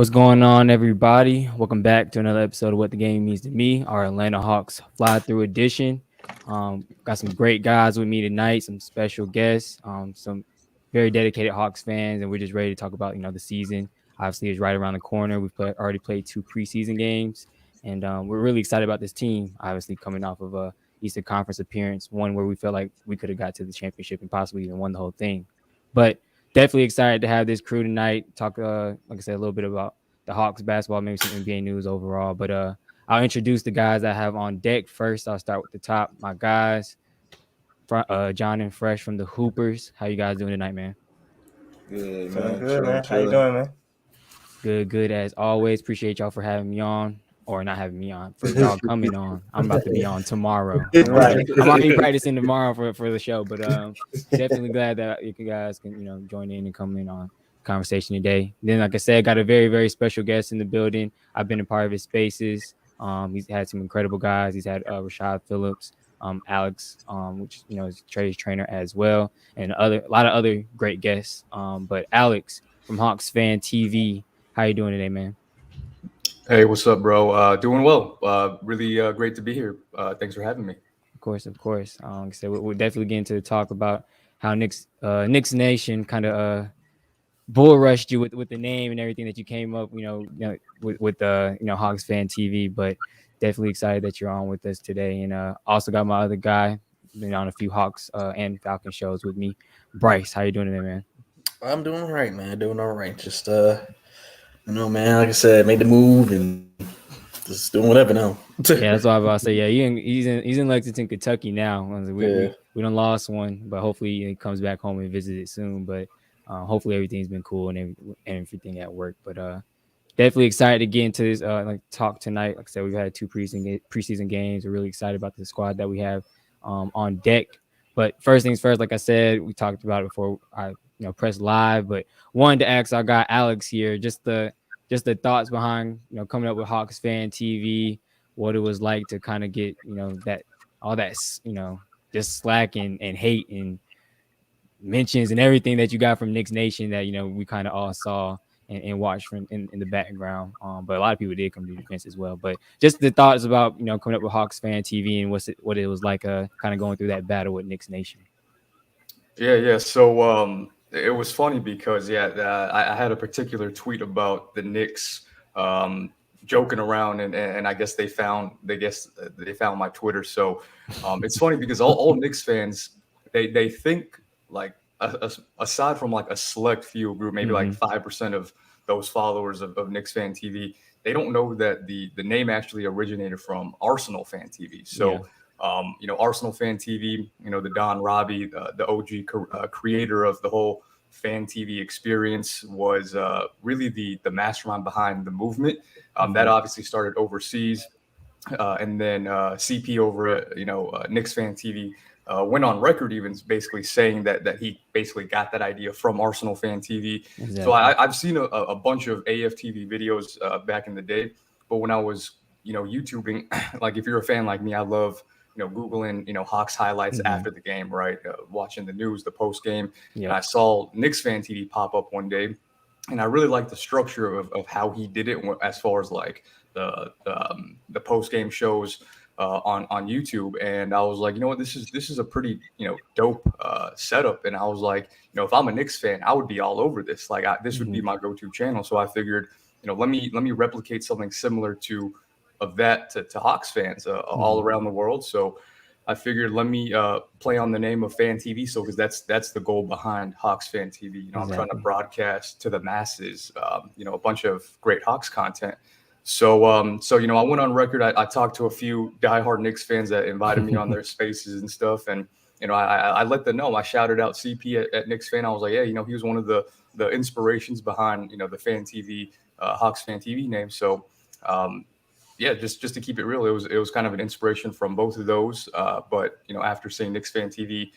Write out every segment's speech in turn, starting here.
What's going on, everybody? Welcome back to another episode of What the Game Means to Me, our Atlanta Hawks fly through edition. Got some great guys with me tonight, some special guests, some very dedicated Hawks fans, and we're just ready to talk about the season. Obviously, it's right around the corner. We've already played 2 preseason games, and we're really excited about this team. Obviously, coming off of a Eastern Conference appearance, one where we felt like we could have got to the championship and possibly even won the whole thing, but definitely excited to have this crew tonight. Talk, like I said, a little bit about the Hawks basketball, maybe some NBA news overall. But I'll introduce the guys I have on deck first. I'll start with the top. My guys, John and Fresh from the Hoopers. How you guys doing tonight, man? Good, Feeling man. good, man. How you Chilling. doing, man? Good as always. Appreciate y'all for having me on. Or not having me on, for y'all coming on. I'm about to be on tomorrow. Right. I'm already practicing tomorrow for the show, but definitely glad that you guys can join in and come in on conversation today. Then, like I said, got a very, very special guest in the building. I've been a part of his spaces. He's had some incredible guys. He's had Rashad Phillips, Alex, which is Trey's trainer as well, and a lot of other great guests. But Alex from Hawks Fan TV, how you doing today, man? Hey, what's up, bro? Doing well. Really great to be here. Thanks for having me. Of course. So we'll definitely get into the talk about how Knicks Nation kind of bull rushed you with the name and everything that you came up, with Hawks Fan TV. But definitely excited that you're on with us today, and also got my other guy, been on a few Hawks and Falcon shows with me, Brice. How you doing today, man? I'm doing all right, man. Doing all right. Just man, like I said, made the move and just doing whatever now. Yeah, that's what I was about to say. Yeah, he's in Lexington, Kentucky now. We done lost one, but hopefully he comes back home and visit it soon. But hopefully everything's been cool and everything at work. But definitely excited to get into this talk tonight. Like I said, we've had 2 preseason games. We're really excited about the squad that we have on deck. But first things first, like I said, we talked about it before I pressed live. But wanted to ask our guy Alex here just the thoughts behind coming up with Hawks Fan TV, what it was like to kind of get that all that just slack and hate and mentions and everything that you got from Knicks Nation that we kind of all saw and watched from in the background. But a lot of people did come to defense as well. But just the thoughts about coming up with Hawks Fan TV and what it was like kind of going through that battle with Knicks Nation. Yeah. So it was funny because I had a particular tweet about the Knicks joking around, and I guess they found my Twitter. So it's funny because all Knicks fans they think like aside from like a select few group, maybe like 5% of those followers of Knicks Fan TV, they don't know that the name actually originated from Arsenal Fan TV. So. Yeah. Arsenal Fan TV, the Don Robbie, the OG creator of the whole fan TV experience, was really the mastermind behind the movement. That obviously started overseas. And then CP over at, Knicks Fan TV went on record even basically saying that he basically got that idea from Arsenal Fan TV. Exactly. So I've seen a bunch of AFTV videos back in the day. But when I was, YouTubing, like if you're a fan like me, I love Googling, Hawks highlights after the game, right? Watching the news, the post game. Yeah. And I saw Knicks Fan TV pop up one day, and I really liked the structure of how he did it as far as like the post game shows on YouTube. And I was like, you know what, this is a pretty dope setup. And I was like, if I'm a Knicks fan, I would be all over this. Like this would be my go-to channel. So I figured, let me replicate something similar of that to Hawks fans all around the world. So I figured let me play on the name of Fan TV. So because that's the goal behind Hawks Fan TV. Exactly. I'm trying to broadcast to the masses, a bunch of great Hawks content. So I went on record. I talked to a few diehard Knicks fans that invited me on their spaces and stuff, and I let them know. I shouted out CP at Knicks Fan. I was like, yeah, he was one of the inspirations behind the Fan TV Hawks Fan TV name. So. Yeah, just to keep it real, it was kind of an inspiration from both of those. But after seeing Knicks Fan TV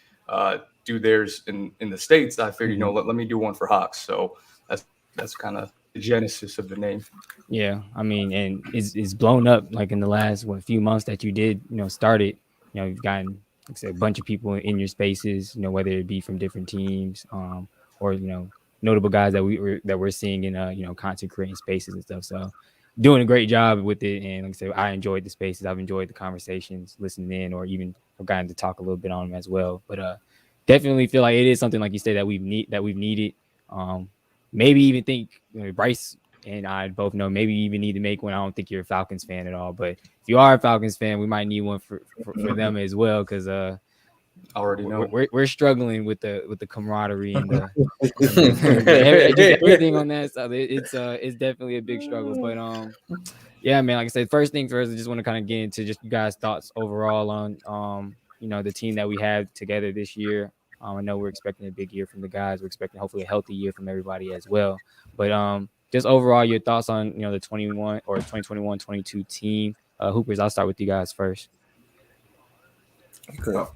do theirs in the States, I figured let me do one for Hawks. So that's kind of the genesis of the name. Yeah, I mean, and it's blown up like in the last few months that you did started. You've gotten, like I said, a bunch of people in your spaces. Whether it be from different teams or notable guys that we're seeing in content creating spaces and stuff. So doing a great job with it. And like I said, I enjoyed the spaces. I've enjoyed the conversations, listening in, or even I've gotten to talk a little bit on them as well. But definitely feel like it is something, like you said, that we've needed. Maybe even think Brice and I both know maybe you even need to make one. I don't think you're a Falcons fan at all, but if you are a Falcons fan, we might need one for them as well, because already know we're struggling with the camaraderie and everything on that side. It's definitely a big struggle. But yeah, man, like I said, first things first, I just want to kind of get into just you guys' thoughts overall on the team that we have together this year. I know we're expecting a big year from the guys. We're expecting hopefully a healthy year from everybody as well. But just overall, your thoughts on the 2021-22 team. Hoopers, I'll start with you guys first. Okay.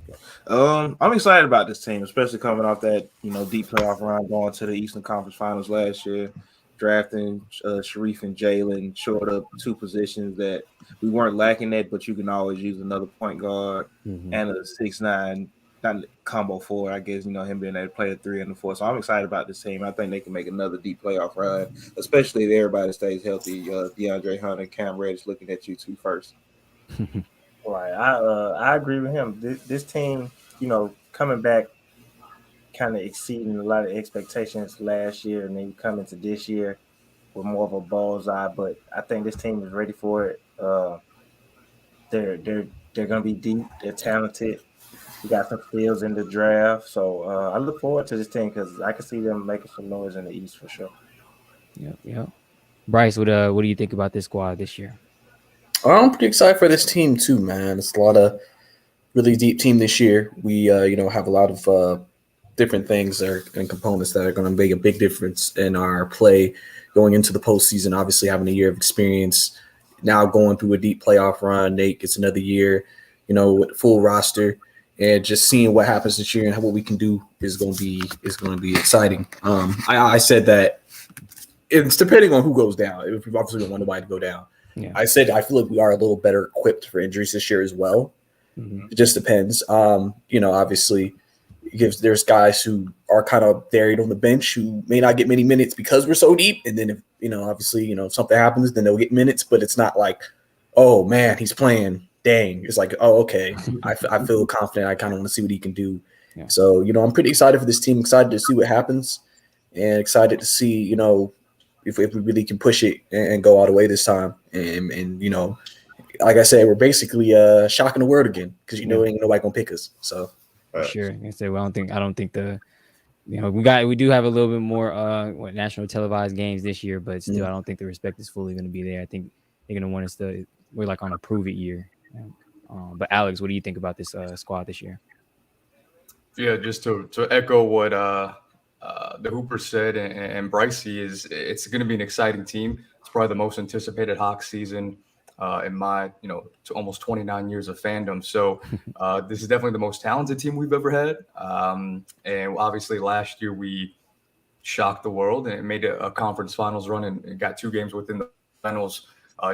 I'm excited about this team, especially coming off that deep playoff run, going to the Eastern Conference Finals last year, drafting Sharif and Jalen, short up 2 positions that we weren't lacking at, but you can always use another point guard and a 6'9" combo forward. I guess him being able to play a 3 and a 4. So I'm excited about this team. I think they can make another deep playoff run, especially if everybody stays healthy. Deandre Hunter, Cam Reddish, looking at you 2 first. Right, I agree with him. This team, coming back, kind of exceeding a lot of expectations last year, and then you come into this year with more of a bullseye. But I think this team is ready for it. They're going to be deep. They're talented. We got some steals in the draft, so I look forward to this team because I can see them making some noise in the East for sure. Yeah. Brice, what do you think about this squad this year? I'm pretty excited for this team too, man. It's a lot of really deep team this year. We have a lot of different things and components that are going to make a big difference in our play going into the postseason. Obviously, having a year of experience, now going through a deep playoff run, Nate gets another year, with full roster. And just seeing what happens this year and what we can do is going to be exciting. I said that it's depending on who goes down. If we obviously don't want nobody to go down. Yeah. I said I feel like we are a little better equipped for injuries this year as well. It just depends. Obviously, there's guys who are kind of buried on the bench who may not get many minutes because we're so deep. And then if if something happens, then they'll get minutes. But it's not like, oh man, he's playing. Dang, it's like, oh, okay. I feel confident. I kind of want to see what he can do. Yeah. So, I'm pretty excited for this team, excited to see what happens, and excited to see, if we really can push it and go all the way this time. And like I said, we're basically shocking the world again because, ain't nobody going to pick us. So, for sure. I say, well, I don't think we do have a little bit more national televised games this year, but still, I don't think the respect is fully going to be there. I think they're going to want us to, we're like on a prove it year. But Alex, what do you think about this squad this year? Yeah, just to echo what the Hooper said and Brice it's going to be an exciting team. It's probably the most anticipated Hawks season in my almost 29 years of fandom. So this is definitely the most talented team we've ever had. And obviously last year we shocked the world and made a conference finals run and got 2 games within the finals.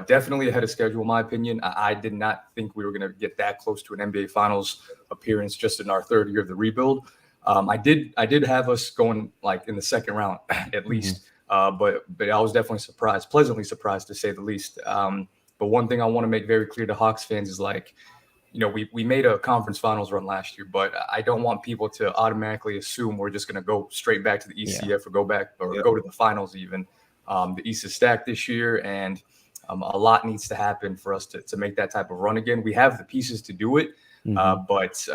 Definitely ahead of schedule, in my opinion. I did not think we were going to get that close to an NBA Finals appearance just in our 3rd year of the rebuild. I did have us going like in the 2nd round at least, but I was definitely pleasantly surprised to say the least. But one thing I want to make very clear to Hawks fans is we made a conference finals run last year, but I don't want people to automatically assume we're just going to go straight back to the ECF or go to the finals even. The East is stacked this year, and a lot needs to happen for us to make that type of run again. We have the pieces to do it, but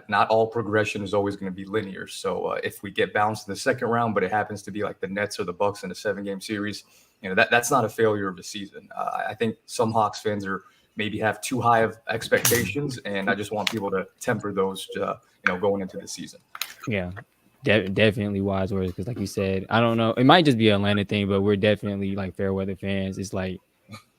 not all progression is always going to be linear. So if we get bounced in the 2nd round, but it happens to be like the Nets or the Bucks in a 7-game series, that's not a failure of the season. I think some Hawks fans maybe have too high of expectations, and I just want people to temper those, going into the season. Yeah. Definitely wise words, because like you said, I don't know, it might just be an Atlanta thing, but we're definitely like fair weather fans. It's like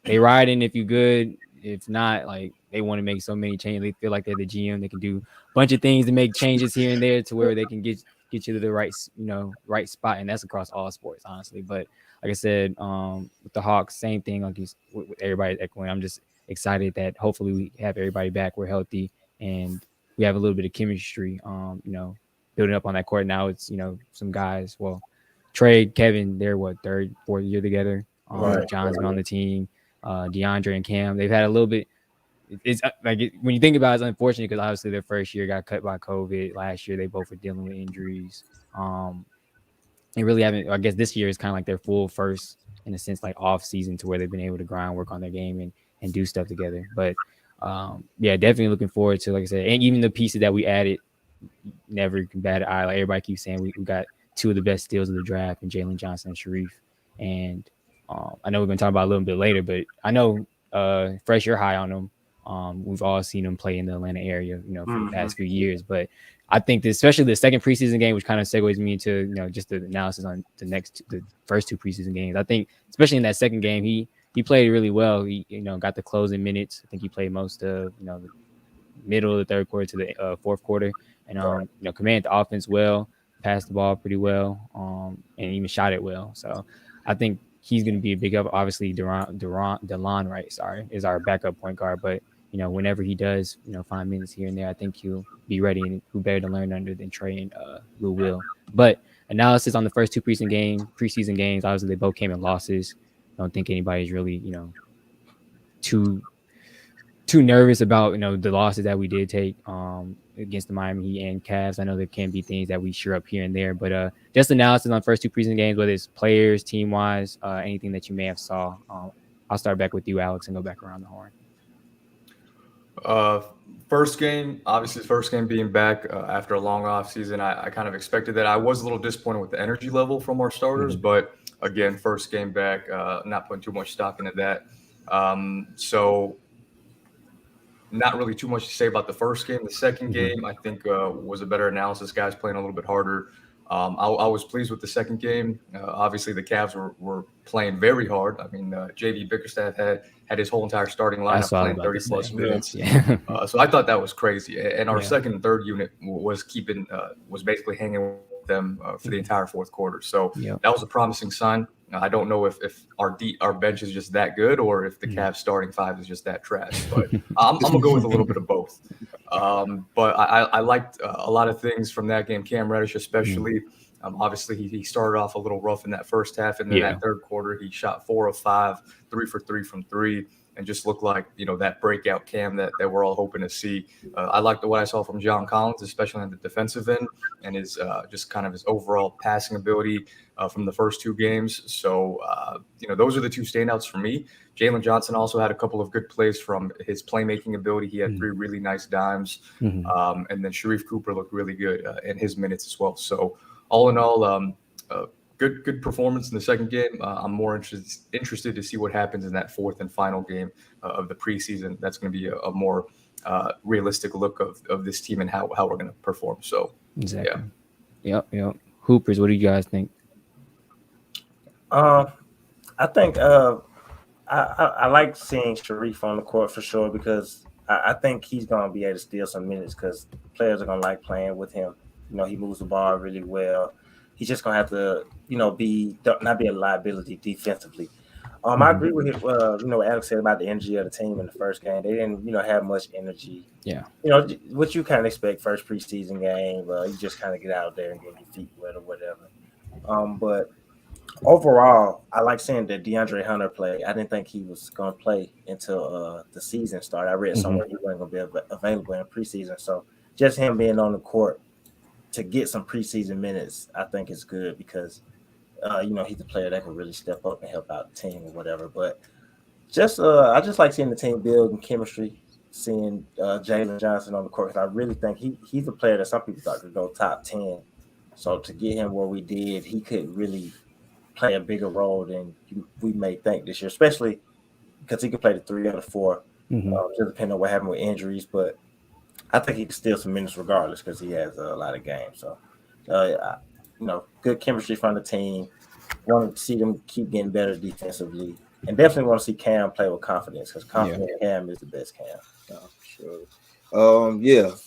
they ride in if you good, if not, like they want to make so many changes. They feel like they're the GM, they can do a bunch of things to make changes here and there to where they can get you to the right spot, and that's across all sports, honestly. But like I said, with the Hawks, same thing. Like with everybody echoing, I'm just excited that hopefully we have everybody back, we're healthy, and we have a little bit of chemistry. Building up on that court now. It's some guys. Well, Trey, Kevin, they're third, fourth year together. John's been on the team. Deandre and Cam, they've had a little bit. It's when you think about it, it's unfortunate because obviously their first year got cut by COVID. Last year they both were dealing with injuries. They really haven't. I guess this year is kind of like their full first, in a sense, like off season to where they've been able to grind, work on their game, and do stuff together. But yeah, definitely looking forward to, like I said, and even the pieces that we added, never can bat an eye. Like everybody keeps saying, we got two of the best steals of the draft, and Jalen Johnson and Sharif. And I know we're going to talk about it a little bit later, but I know Fresh, you're high on them. We've all seen them play in the Atlanta area, for the past few years. But I think especially the second preseason game, which kind of segues me to, just the analysis on the first two preseason games. I think, especially in that second game, he played really well. He, got the closing minutes. I think he played most of, the middle of the third quarter to the fourth quarter, and commanded the offense well, passed the ball pretty well, and even shot it well. So I think he's going to be a big up. Obviously, Delon Wright, is our backup point guard, but whenever he does, 5 minutes here and there, I think he'll be ready, and who better to learn under than Trey and Lou Will. But analysis on the first two preseason games, obviously they both came in losses. I don't think anybody's really, too nervous about, the losses that we did take against the Miami Heat and Cavs. I know there can be things that we shore up here and there, but just analysis on first two preseason games, whether it's players, team-wise, anything that you may have saw. I'll start back with you, Alex, and go back around the horn. First game, obviously the first game being back after a long off season, I kind of expected that. I was a little disappointed with the energy level from our starters, but again, first game back, not putting too much stock into that. So not really too much to say about the first game. The second game, I think, was a better analysis. Guys playing a little bit harder. I was pleased with the second game. Obviously, the Cavs were playing very hard. I mean, JV Bickerstaff had his whole entire starting lineup playing 30-plus minutes. Yeah. So I thought that was crazy. And our second and third unit was basically hanging with them for the entire fourth quarter. So that was a promising sign. I don't know if our bench is just that good or if the Cavs starting five is just that trash. But I'm going to go with a little bit of both. But I liked a lot of things from that game. Cam Reddish especially. Obviously, he started off a little rough in that first half. And then that third quarter, he shot 4 of 5, 3 for 3 from 3. And just looked like, that breakout Cam that we're all hoping to see. I liked what I saw from Jon Collins, especially on the defensive end, and his just kind of his overall passing ability from the first two games. So, those are the two standouts for me. Jalen Johnson also had a couple of good plays from his playmaking ability. He had 3 really nice dimes. And then Sharif Cooper looked really good in his minutes as well. So all in all, good performance in the second game. I'm more interested to see what happens in that fourth and final game of the preseason. That's going to be a more realistic look of this team and how we're going to perform. So, exactly. Yep. Hoopers, what do you guys think? I think I like seeing Sharif on the court for sure because I think he's going to be able to steal some minutes because players are going to like playing with him. He moves the ball really well. He's just going to have to, not be a liability defensively. I agree with what Alex said about the energy of the team in the first game. They didn't, have much energy. Yeah. What you kind of expect first preseason game. You just kind of get out there and get your feet wet or whatever. But overall, I like seeing that Deandre Hunter play. I didn't think he was going to play until the season started. I read somewhere he wasn't going to be available in preseason. So just him being on the court to get some preseason minutes, I think is good because, he's a player that can really step up and help out the team or whatever. But I just like seeing the team build and chemistry, seeing Jalen Johnson on the court. I really think he's a player that some people thought could go top 10. So to get him where we did, he could really play a bigger role than we may think this year, especially because he can play the 3 out of 4, just depending on what happened with injuries. But I think he can steal some minutes regardless because he has a lot of games. So, good chemistry from the team. Want to see them keep getting better defensively. And definitely want to see Cam play with confidence because Cam is the best Cam. Sure.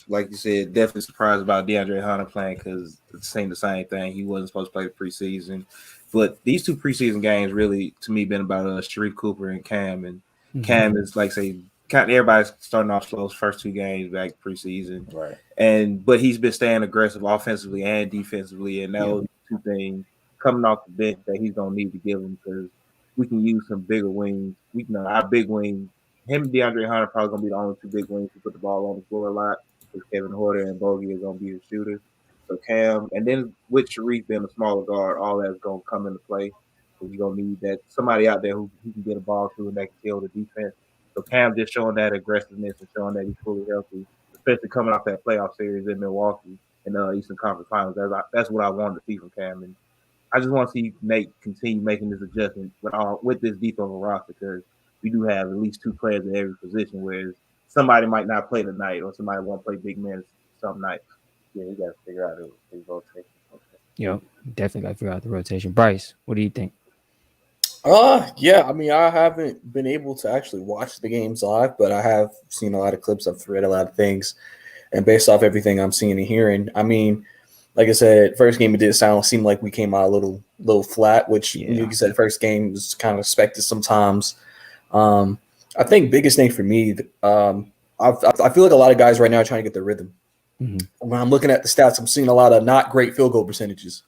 Like you said, definitely surprised about Deandre Hunter playing because it's the same thing. He wasn't supposed to play the preseason. But these two preseason games really, to me, been about Sharif Cooper and Cam. And Cam is, like, say, everybody's starting off slow first 2 games back preseason, right? But he's been staying aggressive offensively and defensively, and those 2 things coming off the bench that he's gonna need to give him because we can use some bigger wings. We can our big wings. Him and DeAndre Hunter probably gonna be the only two big wings who put the ball on the floor a lot. Because Kevin Harter and Bogey are gonna be the shooters. So Cam, and then with Sharif being a smaller guard, all that's gonna come into play. So you're gonna need that somebody out there who can get a ball to and that can kill the defense. So Cam just showing that aggressiveness and showing that he's fully healthy, especially coming off that playoff series in Milwaukee in the Eastern Conference Finals. That's what I wanted to see from Cam, and I just want to see Nate continue making this adjustment with this deep of a roster because we do have at least two players at every position. Whereas somebody might not play tonight, or somebody won't play big minutes some nights. Yeah, you got to figure out the rotation. Yep, definitely got to figure out the rotation. Brice, what do you think? Yeah, I mean, I haven't been able to actually watch the games live, but I have seen a lot of clips. I've read a lot of things, and based off everything I'm seeing and hearing, I mean, like I said, first game it did seem like we came out a little flat, which you said first game was kind of expected sometimes. I think biggest thing for me, I feel like a lot of guys right now are trying to get their rhythm. Mm-hmm. When I'm looking at the stats, I'm seeing a lot of not great field goal percentages.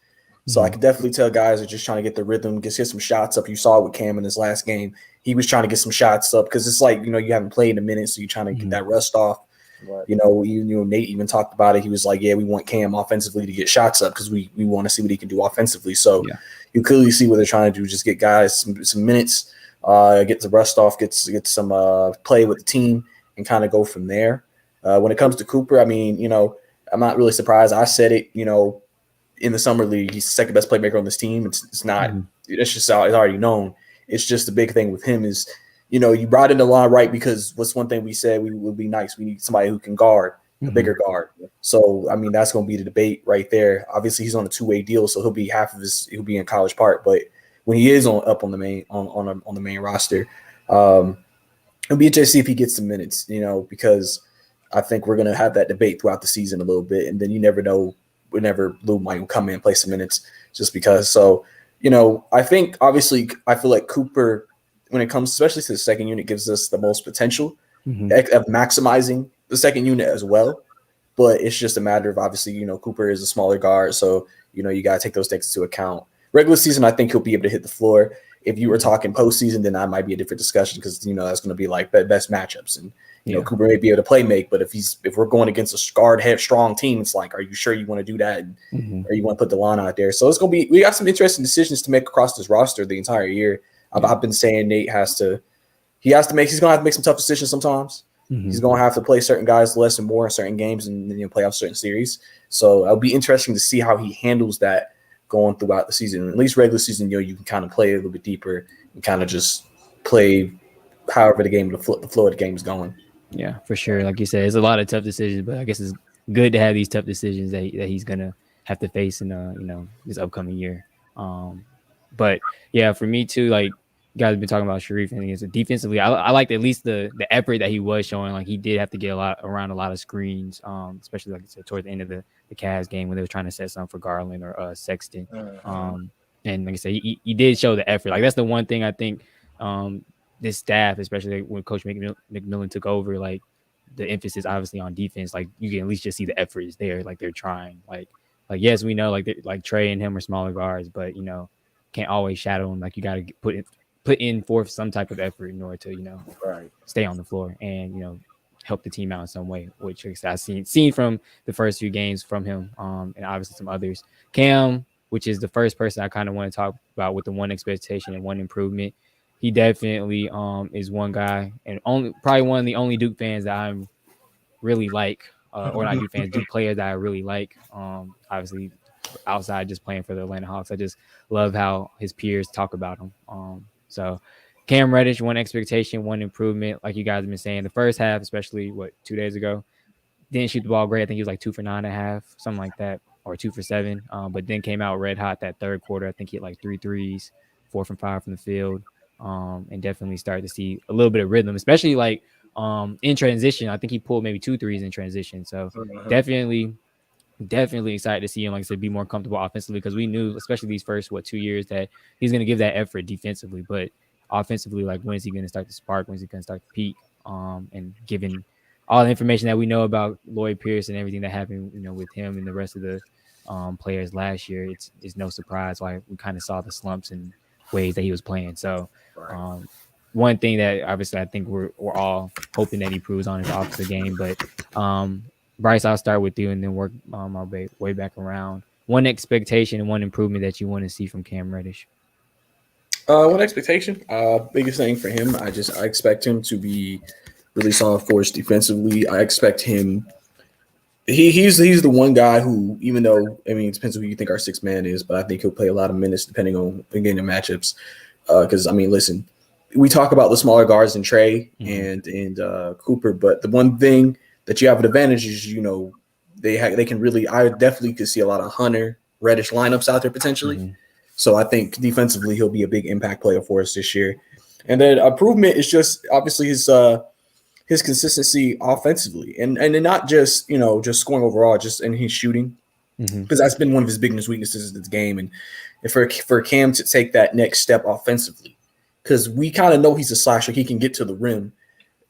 So I can definitely tell guys are just trying to get the rhythm, get some shots up. You saw it with Cam in his last game. He was trying to get some shots up because it's like, you haven't played in a minute, so you're trying to get that rust off. Right. Nate even talked about it. He was like, yeah, we want Cam offensively to get shots up because we want to see what he can do offensively. So you clearly see what they're trying to do, just get guys some minutes, get the rust off, get some play with the team and kind of go from there. When it comes to Cooper, I mean, I'm not really surprised. I said it, in the summer league, he's the second best playmaker on this team. It's not, it's just it's already known. It's just the big thing with him is, you brought in the line right because what's one thing we said we would be nice. We need somebody who can guard, a bigger guard. So, I mean, that's going to be the debate right there. Obviously, he's on a 2-way deal, so he'll be he'll be in College Park. But when he is up on the main on the main roster, it'll be interesting to see if he gets some minutes. Because I think we're going to have that debate throughout the season a little bit, and then you never know whenever Lou might come in and play some minutes just because. So, I think obviously I feel like Cooper, when it comes especially to the second unit, gives us the most potential of maximizing the second unit as well. But it's just a matter of obviously, Cooper is a smaller guard. So, you got to take those things into account. Regular season, I think he'll be able to hit the floor. If you were talking postseason, then that might be a different discussion because, that's going to be like best matchups. And, Cooper may be able to play make, but if we're going against a guard strong team, it's like, are you sure you want to do that? And, or you want to put the line out there? So it's going to be, we got some interesting decisions to make across this roster the entire year. I've been saying Nate he's going to have to make some tough decisions sometimes. He's going to have to play certain guys less and more in certain games and play off certain series. So it'll be interesting to see how he handles that going throughout the season. At least regular season, you can kind of play a little bit deeper and kind of just play however the flow of the game is going. Yeah, for sure. Like you said, it's a lot of tough decisions, but I guess it's good to have these tough decisions that he's gonna have to face in this upcoming year. But yeah, for me too, like you guys have been talking about Sharif, and it's defensively, I liked at least the effort that he was showing. Like he did have to get around a lot of screens, especially like I said towards the end of the Cavs game when they were trying to set something for Garland or Sexton. And like I said, he did show the effort. Like that's the one thing I think. This staff, especially when Coach McMillan took over, like the emphasis obviously on defense, like you can at least just see the effort is there. Like they're trying. Like yes, we know like Trey and him are smaller guards, but can't always shadow them. Like you got to put in forth some type of effort in order to stay on the floor and help the team out in some way. Which I've seen from the first few games from him, and obviously some others. Cam, which is the first person I kind of want to talk about with the one expectation and one improvement. He definitely is one guy, and probably one of the only Duke fans that I'm really like, or not Duke fans, Duke players that I really like. Obviously, outside just playing for the Atlanta Hawks, I just love how his peers talk about him. So Cam Reddish, one expectation, one improvement, like you guys have been saying. The first half, especially 2 days ago, didn't shoot the ball great. I think he was like 2 for 9.5, something like that, or 2 for 7. But then came out red hot that third quarter. I think he had like 3 threes, 4 from 5 from the field. And definitely started to see a little bit of rhythm, especially like in transition. I think he pulled maybe 2 threes in transition. So definitely excited to see him, like I said, be more comfortable offensively because we knew, especially these first 2 years, that he's going to give that effort defensively. But offensively, like when is he going to start to spark? When is he going to start to peak? And given all the information that we know about Lloyd Pierce and everything that happened, with him and the rest of the players last year, it's no surprise why we kind of saw the slumps and ways that he was playing. So one thing that obviously I think we're all hoping that he improves on his offensive game. But Brice, I'll start with you and then work my way back around. One expectation and one improvement that you want to see from Cam Reddish. One expectation, biggest thing for him, I expect him to be really solid force defensively. I expect him. He's the one guy who, even though, I mean, it depends on who you think our sixth man is, but I think he'll play a lot of minutes depending on, again, the matchups. Because, I mean, listen, we talk about the smaller guards in Trey and Cooper, but the one thing that you have an advantage is, you know, they can really, I definitely could see a lot of Hunter, Reddish lineups out there potentially. So I think defensively he'll be a big impact player for us this year. And then improvement is just obviously his consistency offensively, and not just, you know, just scoring overall, just in his shooting, because that's been one of his biggest weaknesses in this game. And for Cam to take that next step offensively, because we kind of know he's a slasher, he can get to the rim.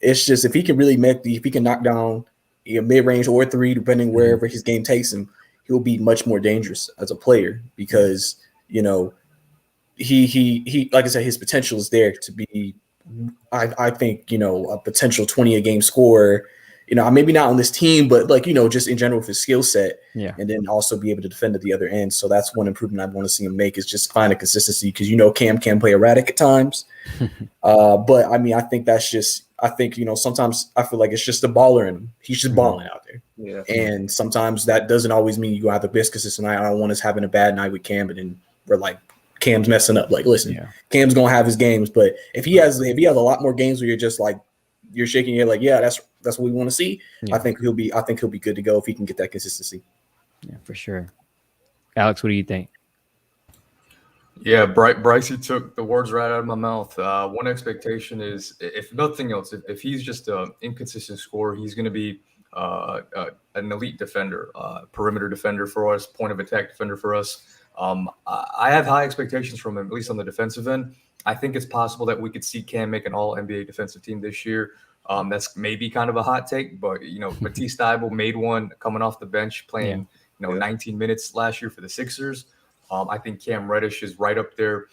It's just if he can really if he can knock down mid range or three, depending wherever his game takes him, he'll be much more dangerous as a player because, you know, he like I said, his potential is there to be. I think, you know, a potential 20 a game scorer, you know, maybe not on this team, but like, you know, just in general with his skill set, and then also be able to defend at the other end. So that's one improvement I want to see him make, is just find a consistency, because, you know, Cam can play erratic at times. But I mean, I think, you know, sometimes I feel like it's just a baller in him. He's just balling out there. Yeah. And sometimes that doesn't always mean you have the best consistent night. I don't want us having a bad night with Cam, and then we're like, Cam's messing up. Like, listen, Cam's gonna have his games, but if he has a lot more games where you're just like, you're shaking your head like, yeah, that's what we want to see. I think he'll be good to go if he can get that consistency. Yeah, for sure. Alex, what do you think? Yeah, Brice, he took the words right out of my mouth. One expectation is, if nothing else, if he's just an inconsistent scorer, he's going to be an elite defender, perimeter defender for us, point of attack defender for us. I have high expectations from him, at least on the defensive end. I think it's possible that we could see Cam make an all-NBA defensive team this year. That's maybe kind of a hot take, but, you know, Matisse Thybulle made one coming off the bench, playing 19 minutes last year for the Sixers. I think Cam Reddish is right up there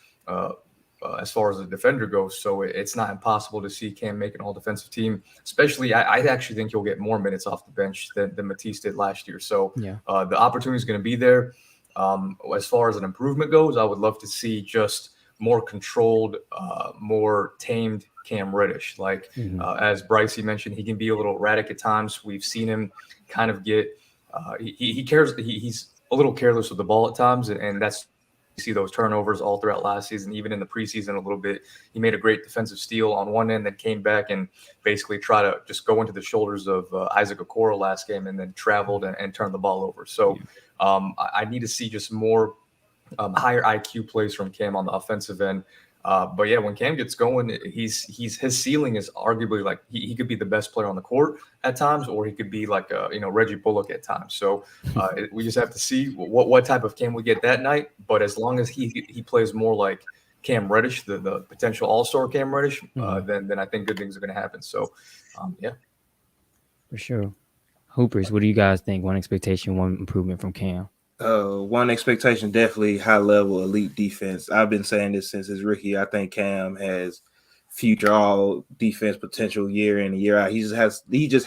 as far as the defender goes. So it's not impossible to see Cam make an all-defensive team, especially I actually think he'll get more minutes off the bench than Matisse did last year. So the opportunity is going to be there. As far as an improvement goes, I would love to see just more controlled, more tamed Cam Reddish. Like as Brice mentioned, he can be a little erratic at times. We've seen him kind of get he's a little careless with the ball at times, and that's, you see those turnovers all throughout last season, even in the preseason a little bit. He made a great defensive steal on one end, then came back and basically try to just go into the shoulders of Isaac Okoro last game, and then traveled and turned the ball over. So I need to see just more higher IQ plays from Cam on the offensive end. But yeah, when Cam gets going, his ceiling is arguably like he could be the best player on the court at times, or he could be like Reggie Bullock at times. So we just have to see what type of Cam we get that night. But as long as he plays more like Cam Reddish, the potential all-star Cam Reddish, then I think good things are going to happen. So yeah, for sure. Hoopers, what do you guys think? One expectation, one improvement from Cam. One expectation, definitely high level elite defense. I've been saying this since his rookie. I think Cam has future all defense potential year in and year out. He just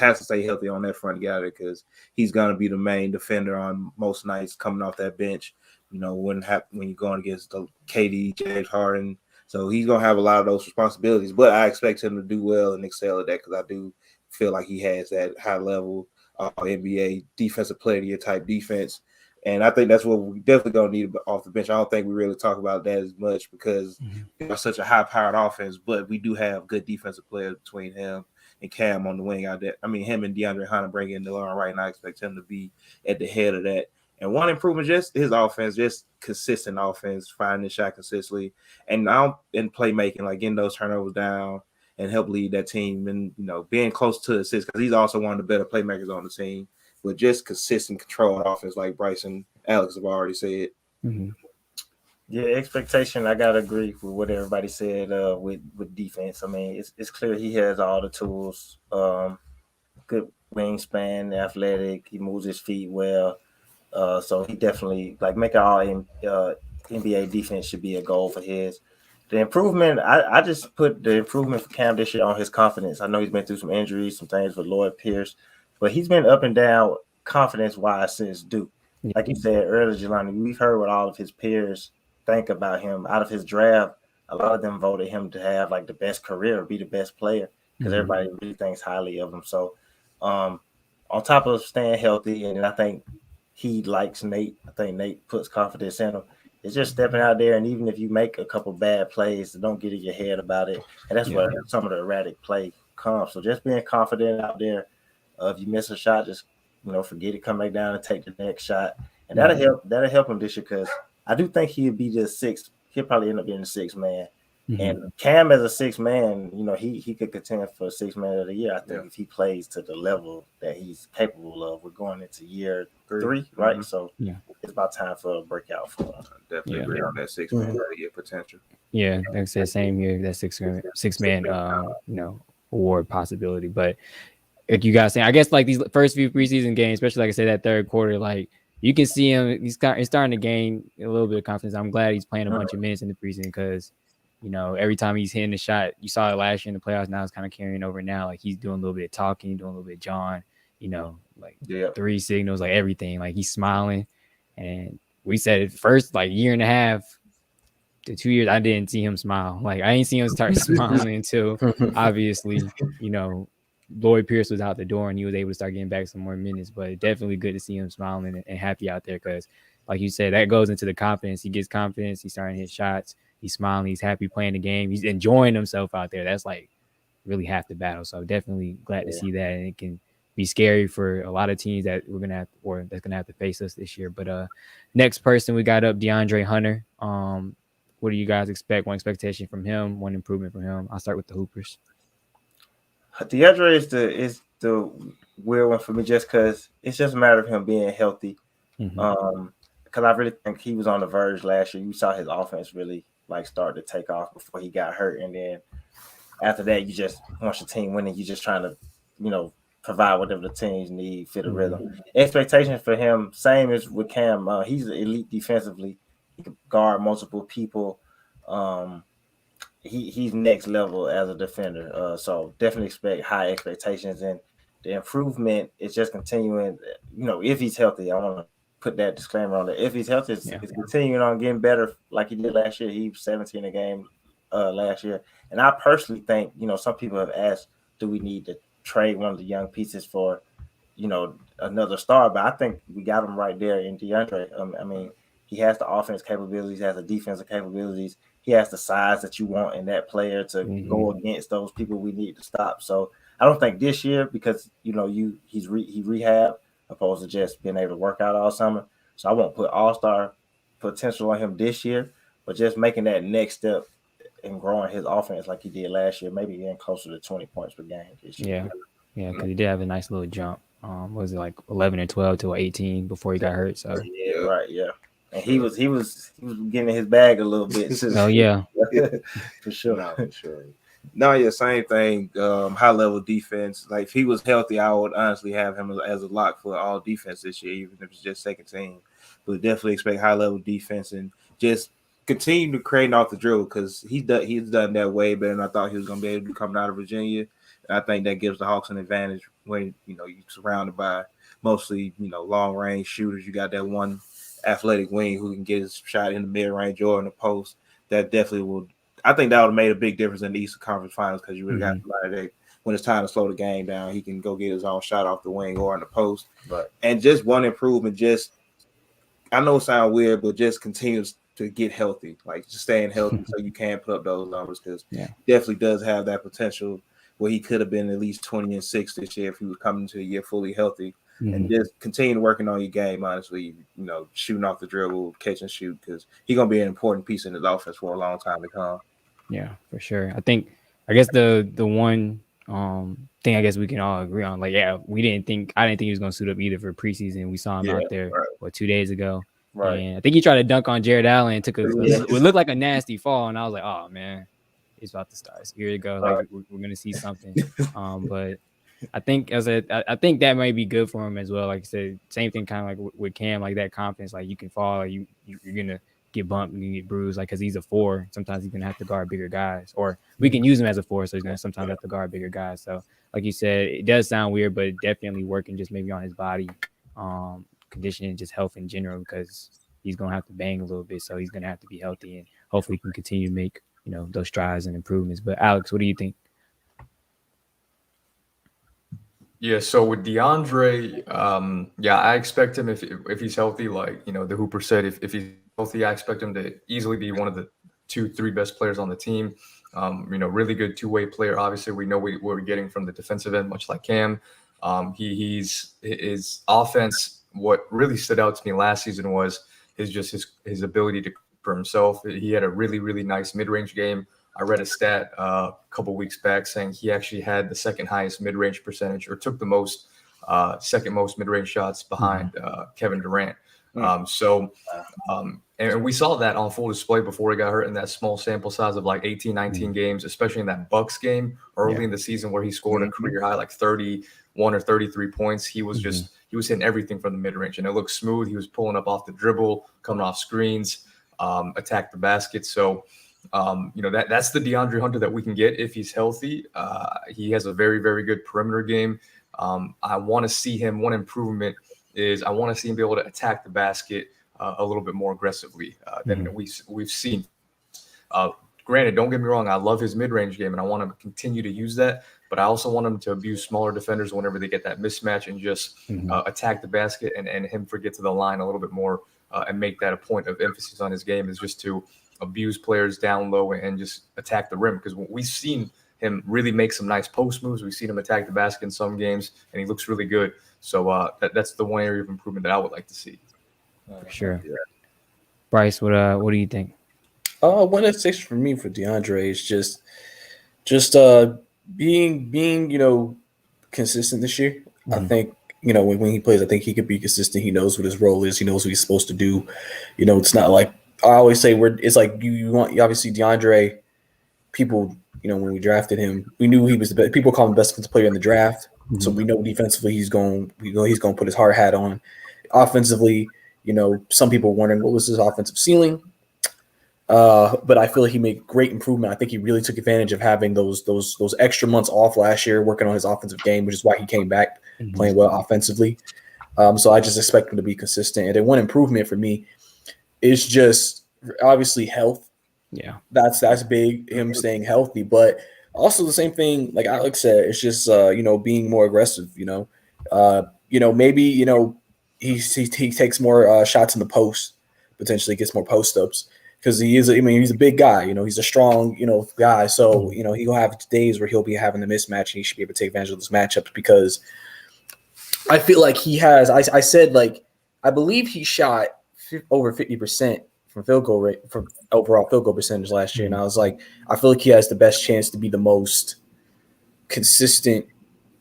has to stay healthy on that front, guy, because he's gonna be the main defender on most nights coming off that bench. You know, when you're going against the KD, James Harden. So he's gonna have a lot of those responsibilities. But I expect him to do well and excel at that, because I do feel like he has that high level NBA defensive player of the year type defense. And I think that's what we definitely going to need off the bench. I don't think we really talk about that as much, because we have such a high-powered offense, but we do have good defensive players between him and Cam on the wing out there. I mean, him and Deandre Hunter bring in the line right, and I expect him to be at the head of that. And one improvement, just his offense, just consistent offense, finding the shot consistently, and now in playmaking, like getting those turnovers down and help lead that team, and being close to assists, because he's also one of the better playmakers on the team. But just consistent control offense, like Brice and Alex have already said. Yeah, expectation, I gotta agree with what everybody said with defense. I mean, it's clear he has all the tools. Good wingspan, athletic. He moves his feet well. So he definitely making all NBA defense should be a goal for his. The improvement, I just put the improvement for Cam this year on his confidence. I know he's been through some injuries, some things with Lloyd Pierce, but he's been up and down confidence-wise since Duke. Yeah. Like you said earlier, Jelani, we've heard what all of his peers think about him. Out of his draft, a lot of them voted him to have the best career, be the best player, because everybody really thinks highly of him. So on top of staying healthy, and I think he likes Nate. I think Nate puts confidence in him. It's just stepping out there, and even if you make a couple bad plays, don't get in your head about it. And that's where some of the erratic play comes. So just being confident out there. If you miss a shot, just forget it, come back down and take the next shot, and that'll help. That'll help him this year because I do think he'll be the sixth. He'll probably end up being the sixth man. And Cam as a sixth man, he could contend for sixth man of the year. I think if he plays to the level that he's capable of, we're going into year three, right? So it's about time for a breakout for him. Definitely agree on that sixth man of the year potential. Yeah, like I said, same year, that six man award possibility. But like you guys saying, I guess these first few preseason games, especially like I said, that third quarter, you can see him. He's starting to gain a little bit of confidence. I'm glad he's playing a bunch of minutes in the preseason because. Every time he's hitting the shot, you saw it last year in the playoffs. Now it's kind of carrying over now. He's doing a little bit of talking, doing a little bit of John, three signals, everything. He's smiling. And we said it first, year and a half to 2 years, I didn't see him smile. I didn't see him start smiling until obviously, Lloyd Pierce was out the door and he was able to start getting back some more minutes. But definitely good to see him smiling and happy out there because, like you said, that goes into the confidence. He gets confidence. He's starting to hit shots. He's smiling. He's happy playing the game. He's enjoying himself out there. That's really half the battle. So definitely glad to see that. And it can be scary for a lot of teams that we're going to have or that's going to have to face us this year. But next person we got up, Deandre Hunter. What do you guys expect? One expectation from him, one improvement from him. I'll start with the Hoopers. Deandre is the weird one for me just because it's just a matter of him being healthy. Because I really think he was on the verge last year. You saw his offense really start to take off before he got hurt, and then after that, you just once your team winning, you just trying to provide whatever the teams need, fit a rhythm. Expectations for him, same as with Cam. He's elite defensively. He can guard multiple people. He's next level as a defender. So definitely expect high expectations, and the improvement is just continuing. If he's healthy, I want to put that disclaimer on there. If he's healthy, it's continuing on getting better like he did last year. He was 17 a game last year. And I personally think, some people have asked, do we need to trade one of the young pieces for, another star? But I think we got him right there in DeAndre. I mean, he has the offense capabilities, has the defensive capabilities. He has the size that you want in that player to go against those people we need to stop. So I don't think this year because, he rehab, opposed to just being able to work out all summer. So I won't put all-star potential on him this year, but just making that next step and growing his offense like he did last year, maybe getting closer to 20 points per game this year. Yeah, because he did have a nice little jump. Was it 11 or 12 to 18 before he got hurt? So yeah. And he was getting in his bag a little bit. For sure. No, for sure. No, yeah, same thing. High level defense. If he was healthy, I would honestly have him as a lock for all defense this year, even if it's just second team. But definitely expect high level defense and just continue to create off the dribble because he's done that way better than I thought he was going to be able to coming out of Virginia. And I think that gives the Hawks an advantage when you're surrounded by mostly long range shooters. You got that one athletic wing who can get his shot in the mid range or in the post. That definitely will. I think that would have made a big difference in the Eastern Conference Finals because you really got somebody that when it's time to slow the game down, he can go get his own shot off the wing or in the post. Right. And just one improvement, I know it sounds weird, but just continues to get healthy, just staying healthy so you can put up those numbers because definitely does have that potential where he could have been at least 20-6 this year if he was coming into the year fully healthy. And just continue working on your game, honestly, shooting off the dribble, catch and shoot, because he's going to be an important piece in his offense for a long time to come. Yeah, for sure. I guess the one thing I guess we can all agree on, I didn't think he was going to suit up either for preseason. We saw him out there 2 days ago. Right. And I think he tried to dunk on Jared Allen and took it looked like a nasty fall. And I was like, oh man, he's about to start. So here you go. We're going to see something. But I think I think that might be good for him as well. Like I said, same thing kind of like with Cam, like that confidence. Like you can fall, like you're gonna get bumped, you can get bruised. Like because he's a 4, sometimes he's gonna have to guard bigger guys, or we can use him as a 4, so he's gonna sometimes have to guard bigger guys. So like you said, it does sound weird, but definitely working just maybe on his body, conditioning, just health in general, because he's gonna have to bang a little bit, so he's gonna have to be healthy, and hopefully he can continue to make those strides and improvements. But Alex, what do you think? Yeah, so with DeAndre, I expect him if he's healthy, like the Hooper said, if he's healthy, I expect him to easily be one of the 2-3 best players on the team. Really good two-way player. Obviously, we know what we're getting from the defensive end, much like Cam. He's his offense. What really stood out to me last season was his ability to for himself. He had a really, really nice mid-range game. I read a stat a couple weeks back saying he actually had the second highest mid-range percentage, or took the second most mid-range shots behind Kevin Durant. And we saw that on full display before he got hurt in that small sample size of like 18, 19 games, especially in that Bucks game early in the season where he scored a career high, like 31 or 33 points. He was he was hitting everything from the mid-range, and it looked smooth. He was pulling up off the dribble, coming off screens, attack the basket. So, that's the DeAndre Hunter that we can get if he's healthy. He has a very, very good perimeter game. I want to see him. One improvement is I want to see him be able to attack the basket a little bit more aggressively than we've seen. Granted, don't get me wrong, I love his mid-range game, and I want to continue to use that. But I also want him to abuse smaller defenders whenever they get that mismatch, and just attack the basket, and him get to the line a little bit more, and make that a point of emphasis on his game, is just to abuse players down low and just attack the rim. Because we've seen him really make some nice post moves. We've seen him attack the basket in some games, and he looks really good. So that's the one area of improvement that I would like to see. For sure. Brice, what do you think? One of the things for me for DeAndre is just being consistent this year. I think when he plays, I think he could be consistent. He knows what his role is. He knows what he's supposed to do. It's not like I always say it's like you want, obviously DeAndre. People, when we drafted him, we knew he was the best. People call him the best defensive player in the draft. So we know defensively he's going to put his hard hat on. Offensively, some people were wondering what was his offensive ceiling. But I feel like he made great improvement. I think he really took advantage of having those extra months off last year, working on his offensive game, which is why he came back playing well offensively. So I just expect him to be consistent. And then one improvement for me is just obviously health. Yeah, that's big. Him staying healthy, but also the same thing, like Alex said, it's just being more aggressive. Maybe he takes more shots in the post, potentially gets more post ups. Because he's a big guy, he's a strong, guy. So, he'll have days where he'll be having the mismatch, and he should be able to take advantage of those matchups, because I feel like he has, I said, like, I believe he shot over 50% from field goal rate, from overall field goal percentage last year. And I was like, I feel like he has the best chance to be the most consistent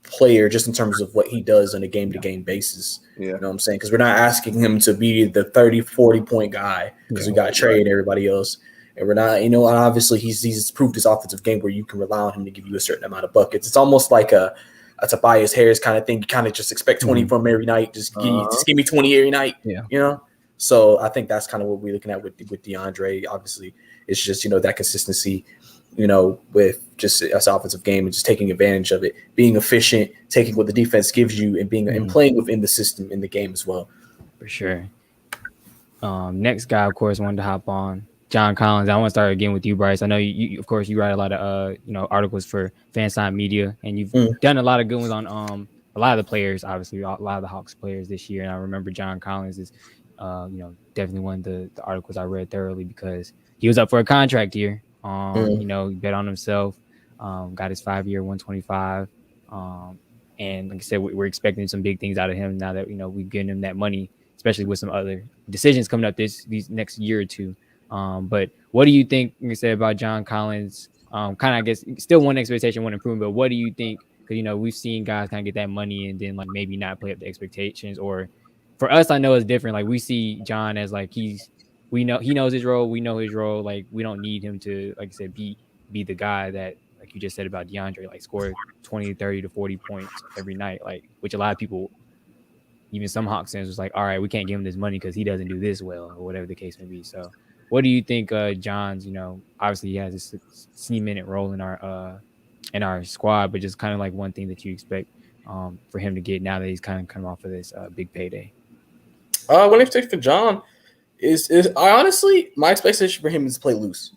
player just in terms of what he does on a game-to-game basis. You know what I'm saying? Because we're not asking him to be the 30, 40-point guy, because we got Trey and everybody else. And we're not, obviously he's proved his offensive game where you can rely on him to give you a certain amount of buckets. It's almost like a Tobias Harris kind of thing. You kind of just expect 20 from him every night. Just give me 20 every night, So I think that's kind of what we're looking at with DeAndre. Obviously, it's just, that consistency, with just us offensive game and just taking advantage of it, being efficient, taking what the defense gives you, and and playing within the system in the game as well. For sure. Next guy, of course, wanted to hop on, Jon Collins. I want to start again with you, Brice. I know you of course, you write a lot of articles for Fanside Media, and you've done a lot of good ones on a lot of the players, obviously a lot of the Hawks players this year. And I remember Jon Collins is definitely one of the articles I read thoroughly, because he was up for a contract here. He bet on himself, got his 5-year 125. And like I said, we're expecting some big things out of him now that, we've given him that money, especially with some other decisions coming up these next year or two. But what do you think, like I said, about Jon Collins? Kind of, I guess, still one expectation, one improvement, but what do you think? Because, we've seen guys kind of get that money and then like maybe not play up the expectations. Or for us, I know it's different. Like, we see Jon as like he knows his role. We know his role. Like, we don't need him to, like I said, be the guy that like you just said about DeAndre, like score 20, 30 to 40 points every night, like which a lot of people, even some Hawks fans, was like, all right, we can't give him this money because he doesn't do this well, or whatever the case may be. So, what do you think, John's? Obviously he has a 60-minute role in our squad, but just kind of like one thing that you expect for him to get now that he's kind of come off of this big payday. What I expect for Jon is I honestly, my expectation for him is to play loose.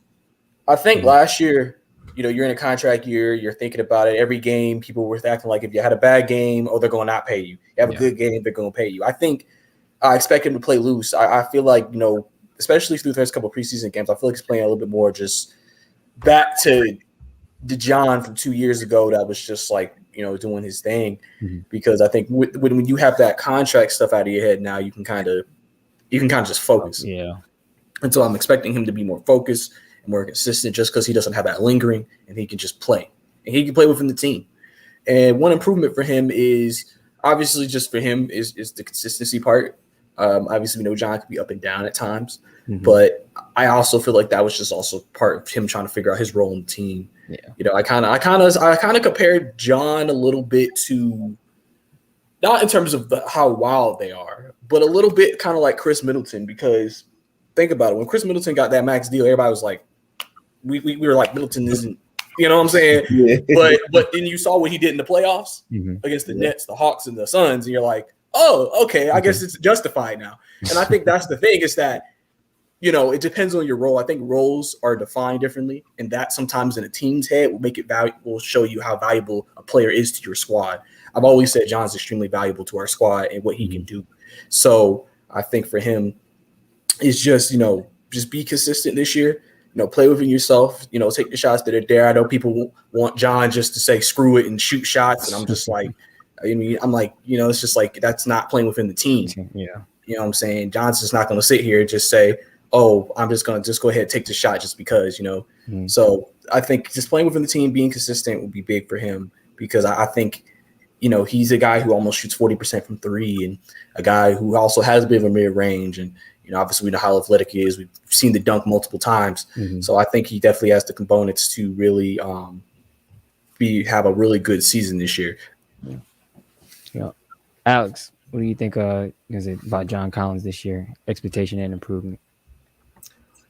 I think last year, you're in a contract year, you're thinking about it. Every game, people were acting like if you had a bad game, they're going to not pay you. You have a good game, they're going to pay you. I think I expect him to play loose. I feel like, especially through the first couple of preseason games, I feel like he's playing a little bit more just back to the Jon from 2 years ago that was just like, doing his thing. Because I think when you have that contract stuff out of your head now, you can kind of just focus. Yeah. And so I'm expecting him to be more focused and more consistent just because he doesn't have that lingering and he can just play. And he can play within the team. And one improvement for him is obviously just for him is the consistency part. Obviously, we know Jon could be up and down at times. But I also feel like that was just also part of him trying to figure out his role in the team. Yeah. I kind of compared Jon a little bit to, not in terms of how wild they are, but a little bit kind of like Chris Middleton, because think about it. When Chris Middleton got that max deal, everybody was like, we were like, Middleton isn't, you know what I'm saying? Yeah. But then you saw what he did in the playoffs against the Nets, the Hawks, and the Suns, and you're like, oh, okay, I guess it's justified now. And I think that's the thing is that, it depends on your role. I think roles are defined differently, and that sometimes in a team's head will make it will show you how valuable a player is to your squad. I've always said Jon's extremely valuable to our squad and what he can do. So I think for him, it's just, just be consistent this year. Play within yourself. Take the shots that are there. I know people want Jon just to say screw it and shoot shots, and I'm just like, I'm like, it's just like that's not playing within the team. Yeah. You know what I'm saying? Jon's just not going to sit here and just say, oh, I'm just going to just go ahead and take the shot just because, So I think just playing within the team, being consistent would be big for him because I think, he's a guy who almost shoots 40% from three and a guy who also has a bit of a mid range. And, obviously we know how athletic he is. We've seen the dunk multiple times. So I think he definitely has the components to really have a really good season this year. Yeah. Alex, what do you think about Jon Collins this year? Expectation and improvement?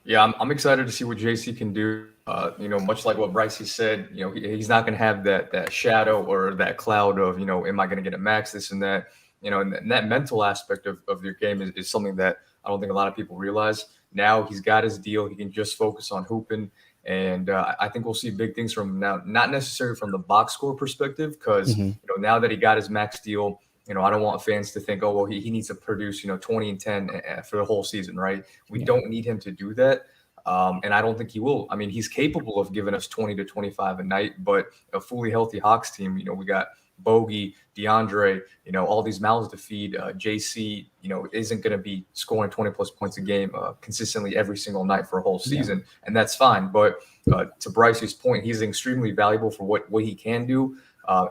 Yeah, I'm excited to see what JC can do. Much like what Brice said, he's not going to have that shadow or that cloud of, am I going to get a max, this and that, and that mental aspect of your game is something that I don't think a lot of people realize. Now he's got his deal. He can just focus on hooping. And I think we'll see big things from him now, not necessarily from the box score perspective, because, now that he got his max deal, I don't want fans to think, oh, well, he needs to produce, 20 and 10 for the whole season, right? We don't need him to do that. And I don't think he will. I mean, he's capable of giving us 20 to 25 a night, but a fully healthy Hawks team, we got Bogey, DeAndre, all these mouths to feed. JC, isn't going to be scoring 20 plus points a game consistently every single night for a whole season. And that's fine. But to Brice's point, he's extremely valuable for what he can do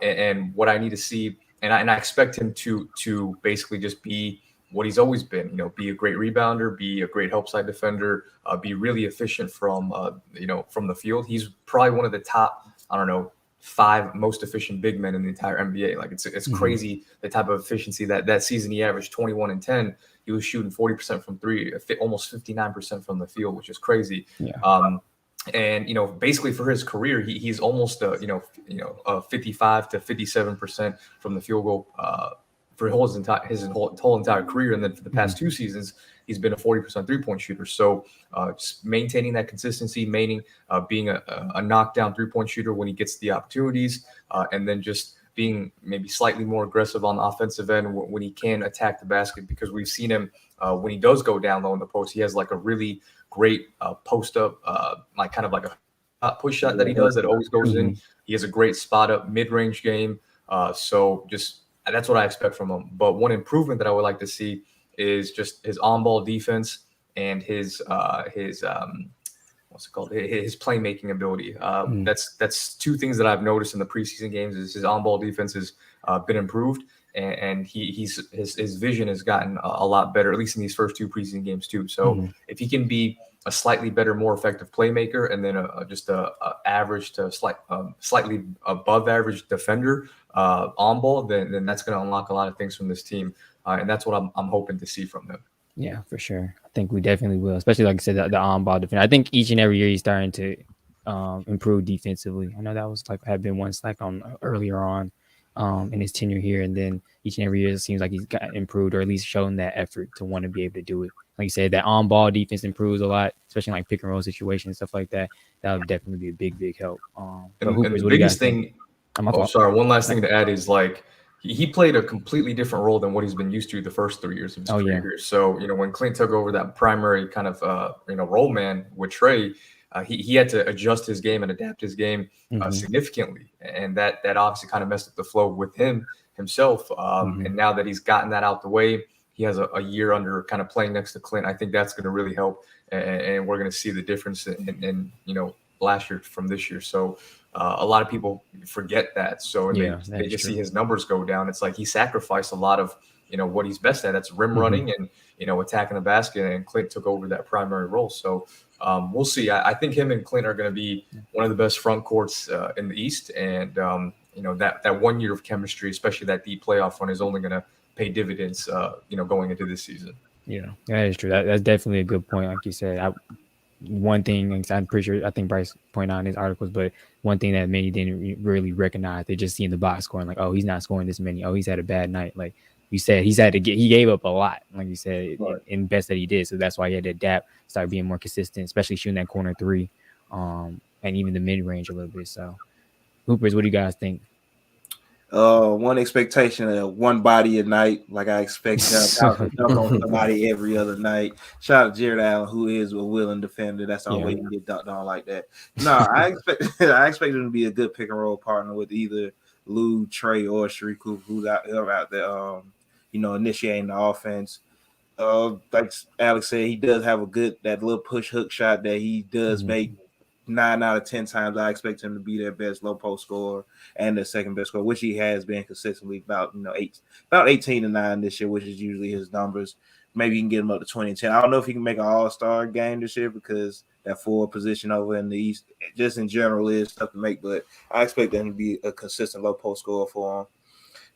and what I need to see. And I expect him to basically just be what he's always been, be a great rebounder, be a great help side defender, be really efficient from the field. He's probably one of the top, 5 most efficient big men in the entire NBA. Like it's crazy the type of efficiency that season he averaged 21 and 10. He was shooting 40% from three, almost 59% from the field, which is crazy. Yeah. And basically for his career, he's almost 55 to 57% from the field goal for his whole entire career. And then for the past 2 seasons, he's been a 40% 3-point shooter. So just maintaining that consistency, being a knockdown 3-point shooter when he gets the opportunities, and then just being maybe slightly more aggressive on the offensive end when he can attack the basket, because we've seen him when he does go down low in the post, he has like a really great post up, like kind of like a push shot that he does that always goes in. He has a great spot up mid-range game. So just that's what I expect from him. But one improvement that I would like to see is just his on-ball defense and his his playmaking ability. That's 2 things that I've noticed in the preseason games is his on-ball defense has been improved, and his vision has gotten a lot better, at least in these first 2 preseason games too. So if he can be a slightly better, more effective playmaker, and then just a average to slightly above average defender on ball, then that's going to unlock a lot of things from this team, and that's what I'm hoping to see from them. Yeah, for sure. I think we definitely will, especially like I said, the on-ball defense. I think each and every year he's starting to improve defensively. I know that was like had been one slack on earlier on in his tenure here, and then each and every year it seems like he's got improved, or at least shown that effort to want to be able to do it. Like you said, that on-ball defense improves a lot, especially like pick and roll situations, stuff like that. That would definitely be a big help. And the biggest thing. One last thing to add is like he played a completely different role than what he's been used to the first 3 years of his career. Yeah. So, when Clint took over that primary kind of, role man with Trey, he had to adjust his game and adapt his game significantly. And that obviously kind of messed up the flow with himself. And now that he's gotten that out the way, he has a year under kind of playing next to Clint. I think that's going to really help. And we're going to see the difference in last year from this year. So, a lot of people forget that. So they just see his numbers go down. It's like he sacrificed a lot of, what he's best at. That's rim running and, attacking the basket. And Clint took over that primary role. So we'll see. I think him and Clint are going to be one of the best front courts in the East. And, that 1 year of chemistry, especially that deep playoff run, is only going to pay dividends, going into this season. Yeah, that is true. That's definitely a good point. Like you said, one thing I'm pretty sure I think Brice pointed out in his articles, but one thing that many didn't really recognize, they just see in the box scoring like, oh, he's not scoring this many. Oh, he's had a bad night. Like you said, he gave up a lot, like you said, in best that he did. So that's why he had to adapt, start being more consistent, especially shooting that corner three, and even the mid range a little bit. So, Hoopers, what do you guys think? One expectation of one body a night, like I expect to dunk on somebody every other night. Shout out to Jared Allen, who is a willing defender. That's the only way you can get dunked on like that. No, I expect him to be a good pick and roll partner with either Lou, Trey, or Shareek, who's out there, initiating the offense. Like Alex said, he does have that little push hook shot that he does make. 9 out of 10 times, I expect him to be their best low post scorer and their second best scorer, which he has been consistently about 18 to 9 this year, which is usually his numbers. Maybe you can get him up to 20 and 10. I don't know if he can make an all-star game this year because that forward position over in the East, just in general, is tough to make, but I expect him to be a consistent low post scorer for him.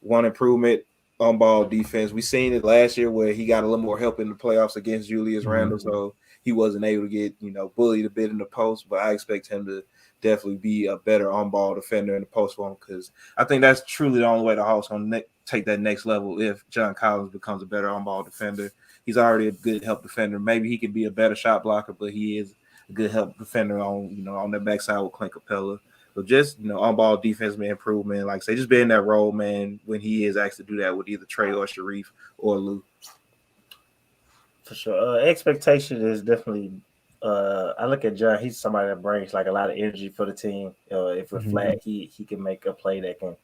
One improvement on ball defense. We seen it last year where he got a little more help in the playoffs against Julius Randle, so he wasn't able to get, bullied a bit in the post, but I expect him to definitely be a better on-ball defender in the post for him because I think that's truly the only way the Hawks going to take that next level if Jon Collins becomes a better on-ball defender. He's already a good help defender. Maybe he could be a better shot blocker, but he is a good help defender on the backside with Clint Capella. So just, on-ball defense improvement, like I say, just being that role, man, when he is asked to do that with either Trey or Shareek or Lou. For sure. Expectation is definitely I look at Jon, he's somebody that brings like a lot of energy for the team. If we're flat, he can make a play that can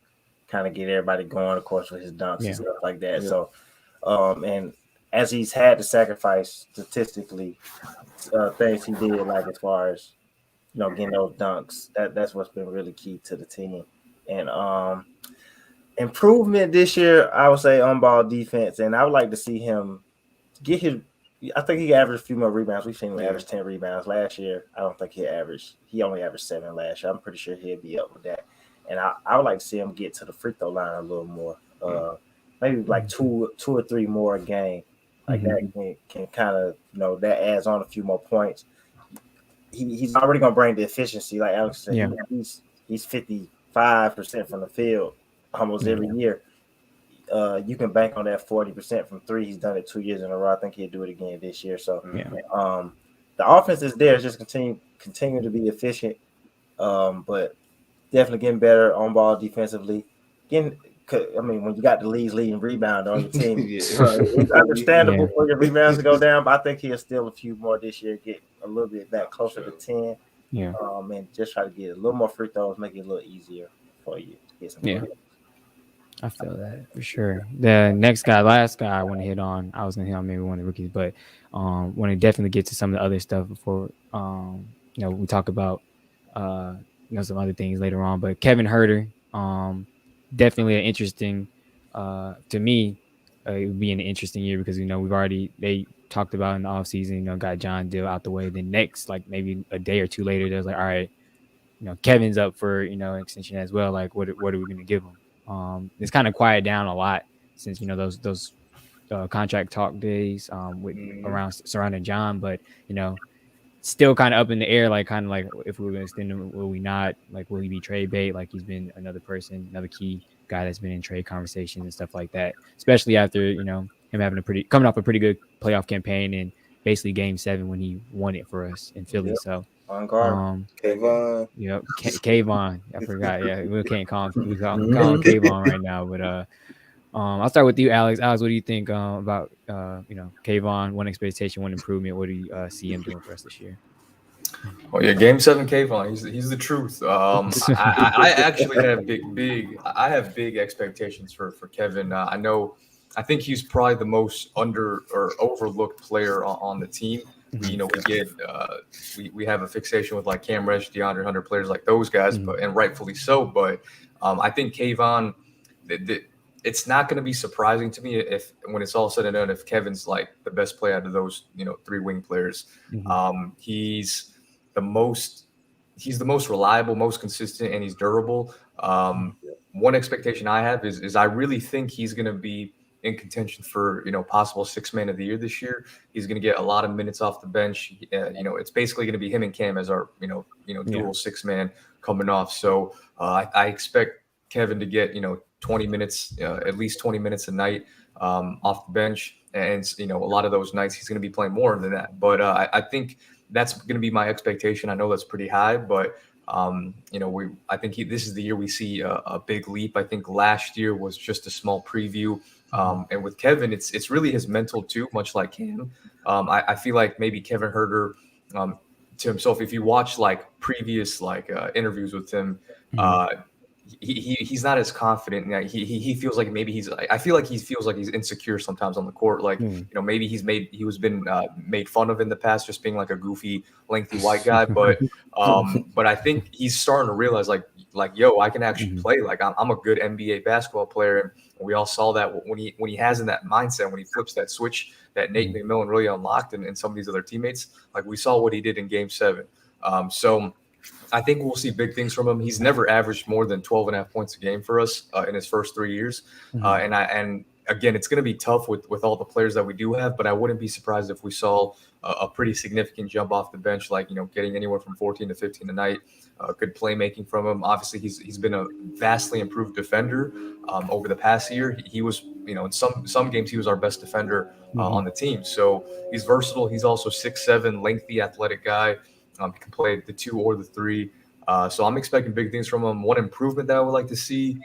kind of get everybody going, of course, with his dunks and stuff like that. Yeah. So and as he's had to sacrifice statistically things he did, like as far as getting those dunks, that's what's been really key to the team. And improvement this year, I would say on ball defense, and I would like to see him get his. I think he averaged a few more rebounds. We've seen him average 10 rebounds last year. I don't think he only averaged 7 last year. I'm pretty sure he'll be up with that. And I would like to see him get to the free throw line a little more. Maybe like two or three more a game. Like that can kind of, that adds on a few more points. He's already going to bring the efficiency. Like Alex said, he's 55% from the field almost every year. You can bank on that 40% from 3. He's done it 2 years in a row. I think he'll do it again this year. So the offense is there. It's just continue to be efficient, but definitely getting better on ball defensively. When you got the league's leading rebounder on your team, it's understandable for your rebounds to go down, but I think he'll steal a few more this year, get a little bit back closer to 10. And just try to get a little more free throws, make it a little easier for you to get some. I feel that for sure. The last guy I want to hit on, I was going to hit on maybe one of the rookies, but want to definitely get to some of the other stuff before, we talk about, some other things later on. But Kevin Harter, definitely an interesting, to me, it would be an interesting year because, we've already, they talked about in the offseason, got John deal out the way. Then next, like maybe a day or two later, there's like, all right, Kevin's up for, extension as well. Like, what are we going to give him? It's kind of quieted down a lot since, those contract talk days with around surrounding John, but, still kind of up in the air, like kind of like if we were going to extend him, will we not? Like, will he be trade bait? Like, he's been another person, another key guy that's been in trade conversations and stuff like that, especially after, him having coming off a pretty good playoff campaign and basically Game 7 when he won it for us in Philly. So, Kayvon. Yep, Kayvon. I forgot. Yeah, we can't call him. We call him Kayvon right now. But I'll start with you, Alex. Alex, what do you think about Kayvon? One expectation, one improvement. What do you see him doing for us this year? Oh yeah, Game 7 Kayvon. He's the truth. I actually have big expectations for Kevin. I think he's probably the most under or overlooked player on the team. We have a fixation with like Cam Reddish, Deandre Hunter, players like those guys, and rightfully so. But I think Kayvon, it's not going to be surprising to me if when it's all said and done, if Kevin's like the best player out of those 3 wing players. He's the most reliable, most consistent, and he's durable. One expectation I have is I really think he's going to be in contention for possible 6th man of the year this year. He's going to get a lot of minutes off the bench. It's basically going to be him and Cam as our dual 6th man coming off. So I expect Kevin to get 20 minutes, at least 20 minutes a night off the bench, and a lot of those nights he's going to be playing more than that. But I think that's going to be my expectation. I know that's pretty high, but I think this is the year we see a big leap. I think last year was just a small preview. And with Kevin, it's really his mental too, much like Cam. I feel like maybe Kevin Harter to himself, if you watch like previous interviews with him, he's not as confident. He feels like maybe I feel like he feels like he's insecure sometimes on the court. Like, maybe he was been made fun of in the past, just being like a goofy, lengthy white guy. But I think he's starting to realize like, yo, I can actually play. Like I'm a good NBA basketball player. And we all saw that when he has in that mindset, when he flips that switch that Nate McMillan really unlocked and some of these other teammates, like we saw what he did in Game 7. So I think we'll see big things from him. He's never averaged more than 12.5 points a game for us in his first 3 years. And again, it's going to be tough with all the players that we do have, but I wouldn't be surprised if we saw a pretty significant jump off the bench, like, getting anywhere from 14 to 15 a night. Good playmaking from him. Obviously, he's been a vastly improved defender over the past year. He was, in some games, he was our best defender on the team. So he's versatile. He's also 6'7", lengthy, athletic guy. He can play the 2 or the 3. So I'm expecting big things from him. One improvement that I would like to see,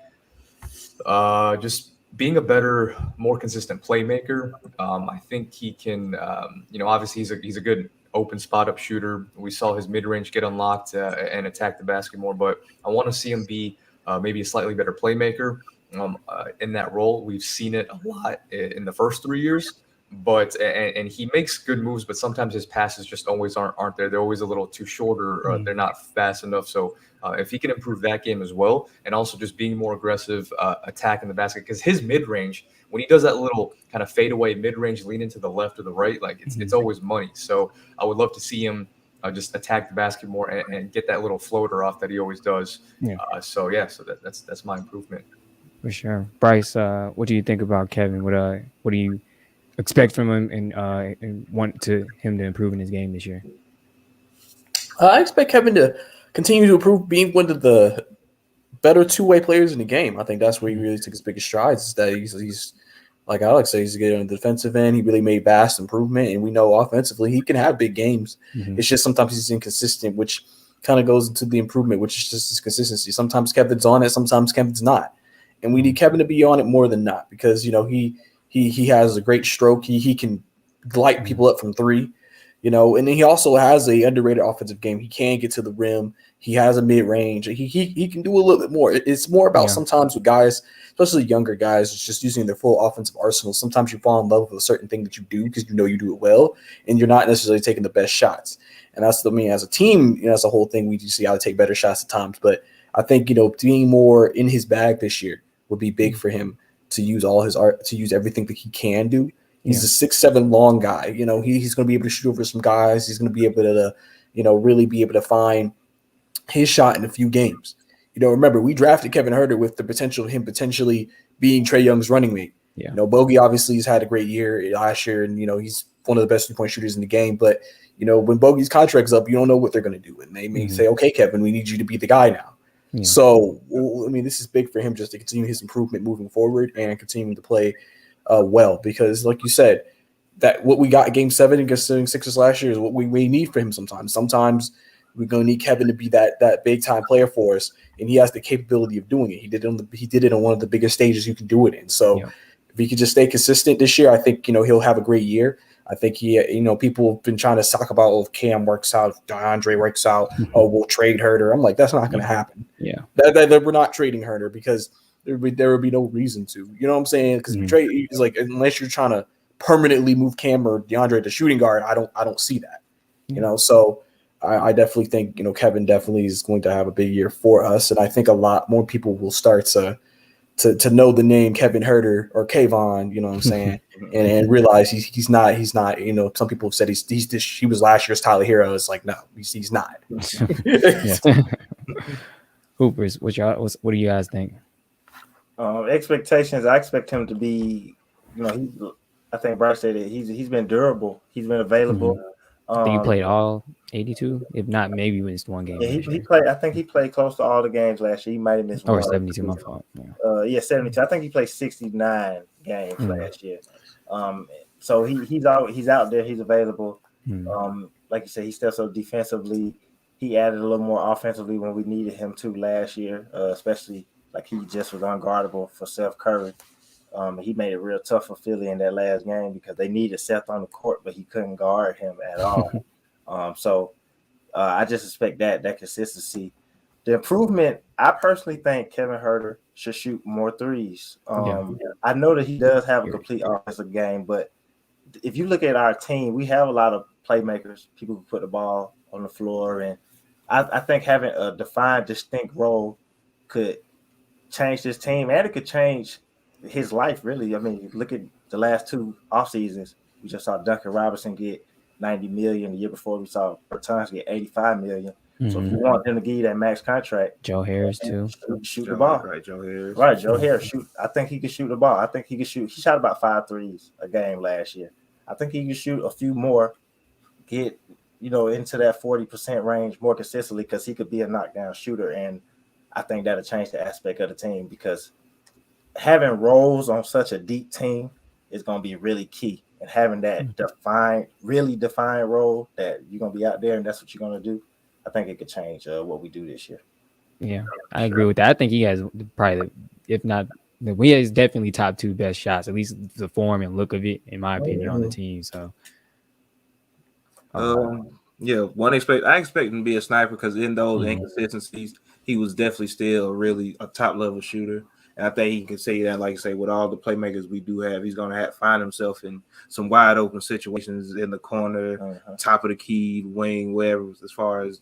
just being a better, more consistent playmaker. I think he can, obviously he's a good open spot up shooter. We saw his mid-range get unlocked and attack the basket more, but I want to see him be maybe a slightly better playmaker in that role. We've seen it a lot in the first 3 years. But and he makes good moves, but sometimes his passes just always aren't there. They're always a little too short, or they're not fast enough. So if he can improve that game as well, and also just being more aggressive, attacking the basket, because his mid range, when he does that little kind of fadeaway mid range, lean into the left or the right, like it's always money. So I would love to see him just attack the basket more and get that little floater off that he always does. So that's my improvement for sure. Brice, what do you think about Kevin? What do you expect from him and want him to improve in his game this year? I expect Kevin to continue to improve, being one of the better two-way players in the game. I think that's where he really took his biggest strides. Is that he's like Alex said, he's good on the defensive end. He really made vast improvement, and we know offensively he can have big games. It's just sometimes he's inconsistent, which kind of goes into the improvement, which is just his consistency. Sometimes Kevin's on it, sometimes Kevin's not, and we need Kevin to be on it more than not, because he has a great stroke. He can light people up from 3, and then he also has a underrated offensive game. He can get to the rim. He has a mid-range. He can do a little bit more. It's more about sometimes with guys, especially younger guys, it's just using their full offensive arsenal. Sometimes you fall in love with a certain thing that you do because you do it well, and you're not necessarily taking the best shots. And that's as a team, that's the whole thing. We do see how to take better shots at times. But I think, being more in his bag this year would be big for him, to use all his art, to use everything that he can do, He's a 6'7" long guy. You know, he's going to be able to shoot over some guys. He's going to be able to, really be able to find his shot in a few games. You know, remember, we drafted Kevin Harter with the potential of him potentially being Trae Young's running mate. Yeah. You know, Bogey obviously has had a great year last year, and, he's one of the best 3-point shooters in the game. But, when Bogey's contract's up, you don't know what they're going to do. And they may say, okay, Kevin, we need you to be the guy now. Yeah. So, I mean, this is big for him just to continue his improvement moving forward and continuing to play well. Because, like you said, that what we got in Game 7 against the Sixers last year is what we may need for him sometimes. Sometimes we're going to need Kevin to be that big-time player for us, and he has the capability of doing it. He did it on one of the biggest stages you can do it in. So if he could just stay consistent this year, I think, he'll have a great year. I think people have been trying to talk about, if Cam works out, if DeAndre works out, we'll trade Harter. I'm like, that's not going to happen. Yeah. That we're not trading Harter because there would be no reason to. You know what I'm saying? Because trade is like, unless you're trying to permanently move Cam or DeAndre to shooting guard, I don't see that. So I definitely think, Kevin definitely is going to have a big year for us. And I think a lot more people will start to know the name Kevin Harter or Kayvon, you know what I'm saying, and realize he's not. Some people have said he was last year's Tyler Hero. It's like, no, he's not. Hoopers, what do you guys think? Expectations. I expect him to be, I think Brice said it. He's been durable. He's been available. I think he played all 82. If not, maybe missed one game. Yeah, he played. I think he played close to all the games last year. He might have missed one. Or 72. My fault. Yeah. 72. I think he played 69 games last year. So he's out there. He's available. Like you said, he steps up defensively. He added a little more offensively when we needed him to last year, especially like he just was unguardable for Seth Curry. He made it real tough for Philly in that last game because they needed Seth on the court, but he couldn't guard him at all. So I just expect that consistency. The improvement, I personally think Kevin Harter should shoot more threes. I know that he does have a complete offensive game, but if you look at our team, we have a lot of playmakers, people who put the ball on the floor, and I think having a defined, distinct role could change this team, and it could change his life, really. I mean, look at the last 2 off seasons. We just saw Duncan Robinson get $90 million. The year before, we saw Bertans get $85 million. So if you want them to give you that max contract, Joe Harris too. Shoot the ball. Right, Joe Harris. Right, Joe Harris. Shoot. I think he could shoot the ball. I think he could shoot. He shot about 5 threes a game last year. I think he could shoot a few more, get into that 40% range more consistently because he could be a knockdown shooter, and I think that'll change the aspect of the team because having roles on such a deep team is going to be really key. And having that really defined role that you're going to be out there and that's what you're going to do, I think it could change what we do this year. Yeah, I agree with that. I think he has probably, if not, he has definitely top 2 best shots, at least the form and look of it, in my opinion, on the team. So, I expect him to be a sniper because in those inconsistencies, he was definitely still really a top level shooter. And I think he can say that, like you say, with all the playmakers we do have, he's going to find himself in some wide open situations in the corner, top of the key, wing, wherever, as far as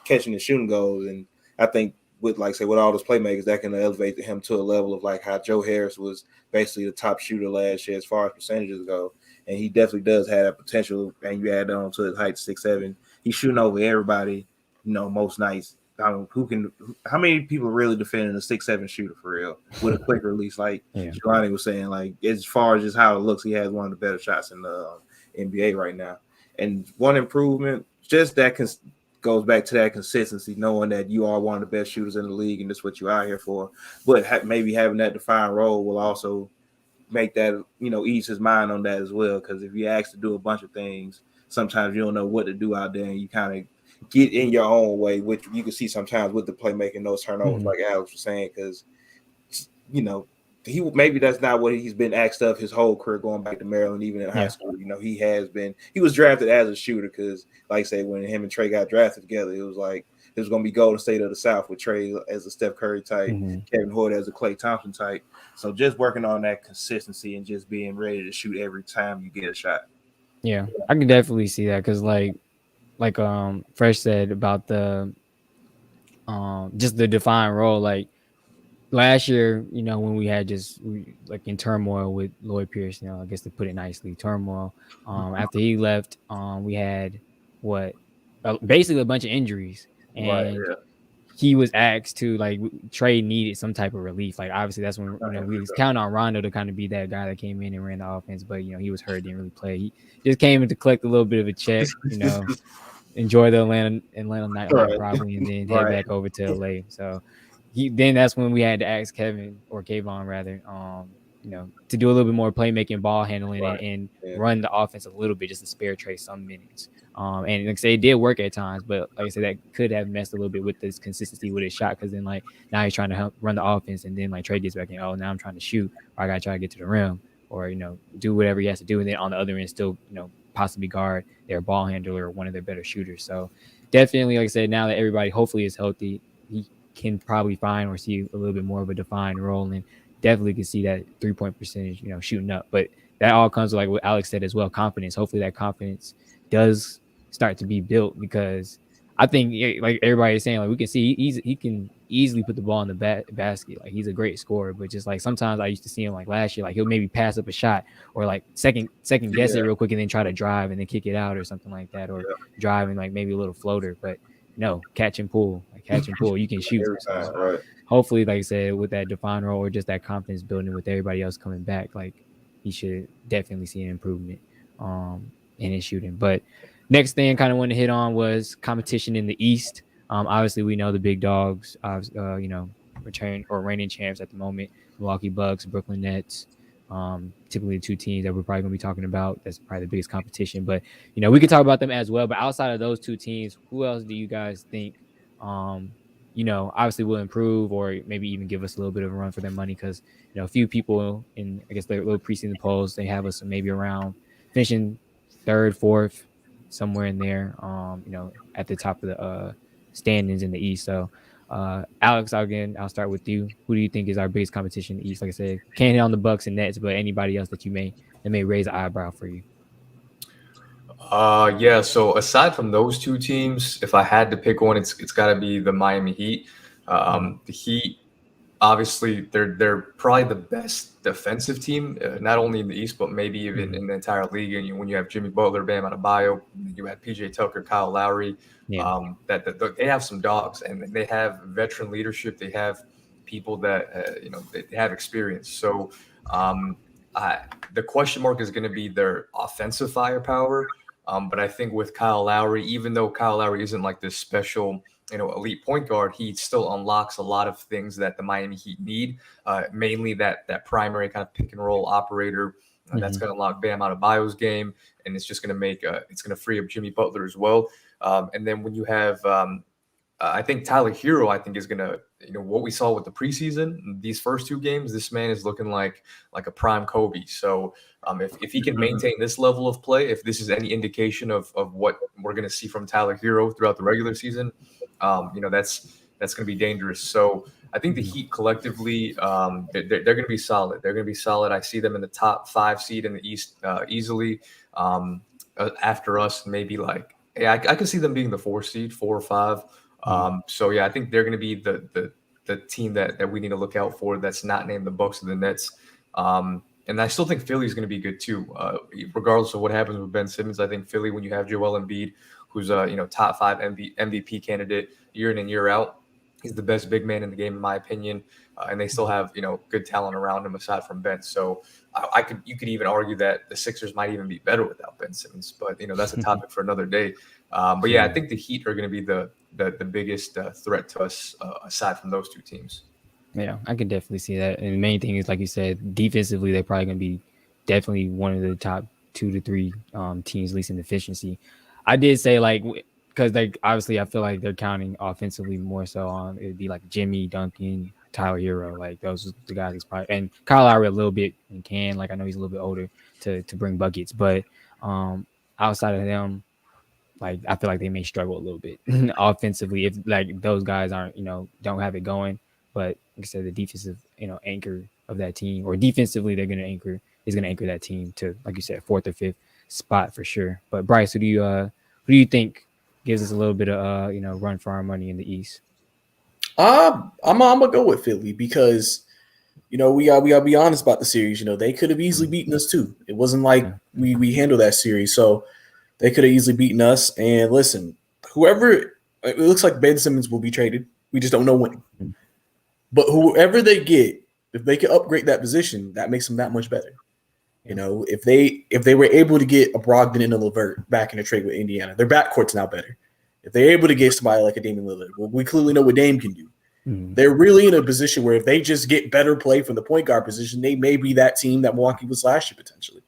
catching and shooting goes. And I think with all those playmakers, that can elevate him to a level of like how Joe Harris was basically the top shooter last year as far as percentages go. And he definitely does have that potential. And you add on to his height, 6'7". He's shooting over everybody, most nights. How many people really defending a 6'7" shooter for real with a quick release? Like Giovanni was saying, like as far as just how it looks, he has one of the better shots in the NBA right now. And one improvement, just that goes back to that consistency, knowing that you are one of the best shooters in the league and that's what you're out here for. But maybe having that defined role will also make that, ease his mind on that as well. Because if you ask to do a bunch of things, sometimes you don't know what to do out there and you kind of get in your own way, which you can see sometimes with the playmaking, those turnovers, like Alex was saying, because maybe that's not what he's been asked of his whole career going back to Maryland, even in high school. He was drafted as a shooter because, like I say, when him and Trae got drafted together, it was like it was going to be Golden State of the South with Trae as a Steph Curry type, Kevin Harter as a Klay Thompson type. So just working on that consistency and just being ready to shoot every time you get a shot. Yeah, I can definitely see that because like Fresh said about the just the defined role, like last year, when we had like in turmoil with Lloyd Pierce, I guess to put it nicely, turmoil. After he left, we had basically a bunch of injuries, and he was asked to Trey needed some type of relief. Like obviously that's when we was counting on Rondo to kind of be that guy that came in and ran the offense, but he was hurt, didn't really play. He just came in to collect a little bit of a check, enjoy the Atlanta nightlife probably, and then head back over to LA. So then that's when we had to ask Kayvon rather, to do a little bit more playmaking, ball handling, and run the offense a little bit just to spare Trey some minutes. And like I say, it did work at times, but like I said, that could have messed a little bit with this consistency with his shot, because then now he's trying to help run the offense, and then Trey gets back in, now I'm trying to shoot, or I gotta try to get to the rim, or do whatever he has to do, and then on the other end still possibly guard their ball handler or one of their better shooters. So definitely, like I said, now that everybody hopefully is healthy, he can probably find or see a little bit more of a defined role, and definitely can see that 3-point percentage shooting up. But that all comes with, like what Alex said as well, confidence. Hopefully that confidence does start to be built, because I think, like everybody is saying, we can see he can easily put the ball in the basket. Like he's a great scorer, but just sometimes I used to see him last year, he'll maybe pass up a shot, or second guess it real quick and then try to drive and then kick it out or something like that, or drive and maybe a little floater. But no, catch and pull, you can shoot. So hopefully, like I said, with that defined role or just that confidence building with everybody else coming back, he should definitely see an improvement in his shooting. But next thing I kind of wanted to hit on was competition in the East. Obviously, we know the big dogs, return or reigning champs at the moment, Milwaukee Bucks, Brooklyn Nets. Typically the two teams that we're probably going to be talking about. That's probably the biggest competition. But, we could talk about them as well. But outside of those two teams, who else do you guys think, obviously will improve, or maybe even give us a little bit of a run for their money? Because, a few people in, I guess, their little preseason polls, they have us maybe around finishing third, fourth, somewhere in there, at the top of the standings in the East. So, Alex, I'll start with you. Who do you think is our biggest competition in the East? Like I said, can't hit on the Bucks and Nets, but anybody else that may raise an eyebrow for you? So aside from those two teams, if I had to pick one, it's got to be the Miami Heat. The Heat, obviously, they're probably the best defensive team, not only in the East, but maybe even in the entire league. And when you have Jimmy Butler, Bam Adebayo, you have PJ Tucker, Kyle Lowry, that they have some dogs, and they have veteran leadership. They have people that they have experience. So the question mark is going to be their offensive firepower. But I think with Kyle Lowry, even though Kyle Lowry isn't like this special elite point guard, he still unlocks a lot of things that the Miami Heat need, mainly that primary kind of pick and roll operator. That's going to unlock Bam Adebayo's game, and it's just going to make it's going to free up Jimmy Butler as well. And then when you have, I think Tyler Hero, I think is going to, what we saw with the preseason, these first two games, this man is looking like a prime Kobe. So if he can maintain this level of play, if this is any indication of what we're going to see from Tyler Hero throughout the regular season, that's going to be dangerous. So I think the Heat collectively, they're going to be solid. They're going to be solid. I see them in the top 5 seed in the East easily. After us, maybe I can see them being the 4 seed, 4 or 5. I think they're going to be the team that we need to look out for. That's not named the Bucks or the Nets. And I still think Philly's going to be good too, regardless of what happens with Ben Simmons. I think Philly, when you have Joel Embiid, who's a top 5 MVP candidate year in and year out, he's the best big man in the game, in my opinion. And they still have good talent around him aside from Ben. So you could even argue that the Sixers might even be better without Ben Simmons. But that's a topic for another day. I think the Heat are going to be the biggest threat to us aside from those two teams. Yeah, I can definitely see that. And the main thing is, like you said, defensively, they're probably going to be definitely one of the top 2 to 3 teams, at least in efficiency. I did say, because obviously I feel like they're counting offensively more so on, it'd be like Jimmy, Duncan, Tyler Hero, those are the guys that's probably, and Kyle Lowry a little bit and can, I know he's a little bit older to bring buckets, but outside of them, I feel like they may struggle a little bit offensively if those guys aren't, don't have it going. But like I said, the defensive, anchor of that team, or defensively, is going to anchor that team to, like you said, 4th or 5th spot for sure. But Brice, who do you think gives us a little bit of run for our money in the East? I'm gonna go with Philly because we gotta be honest about the series. They could have easily beaten us too. It wasn't like we handled that series, so they could have easily beaten us. And listen, it looks like Ben Simmons will be traded. We just don't know when. But whoever they get, if they can upgrade that position, that makes them that much better. If they were able to get a Brogdon and a LeVert back in a trade with Indiana, their backcourt's now better. If they're able to get somebody like a Damian Lillard, well, we clearly know what Dame can do. They're really in a position where if they just get better play from the point guard position, they may be that team that Milwaukee was last year potentially.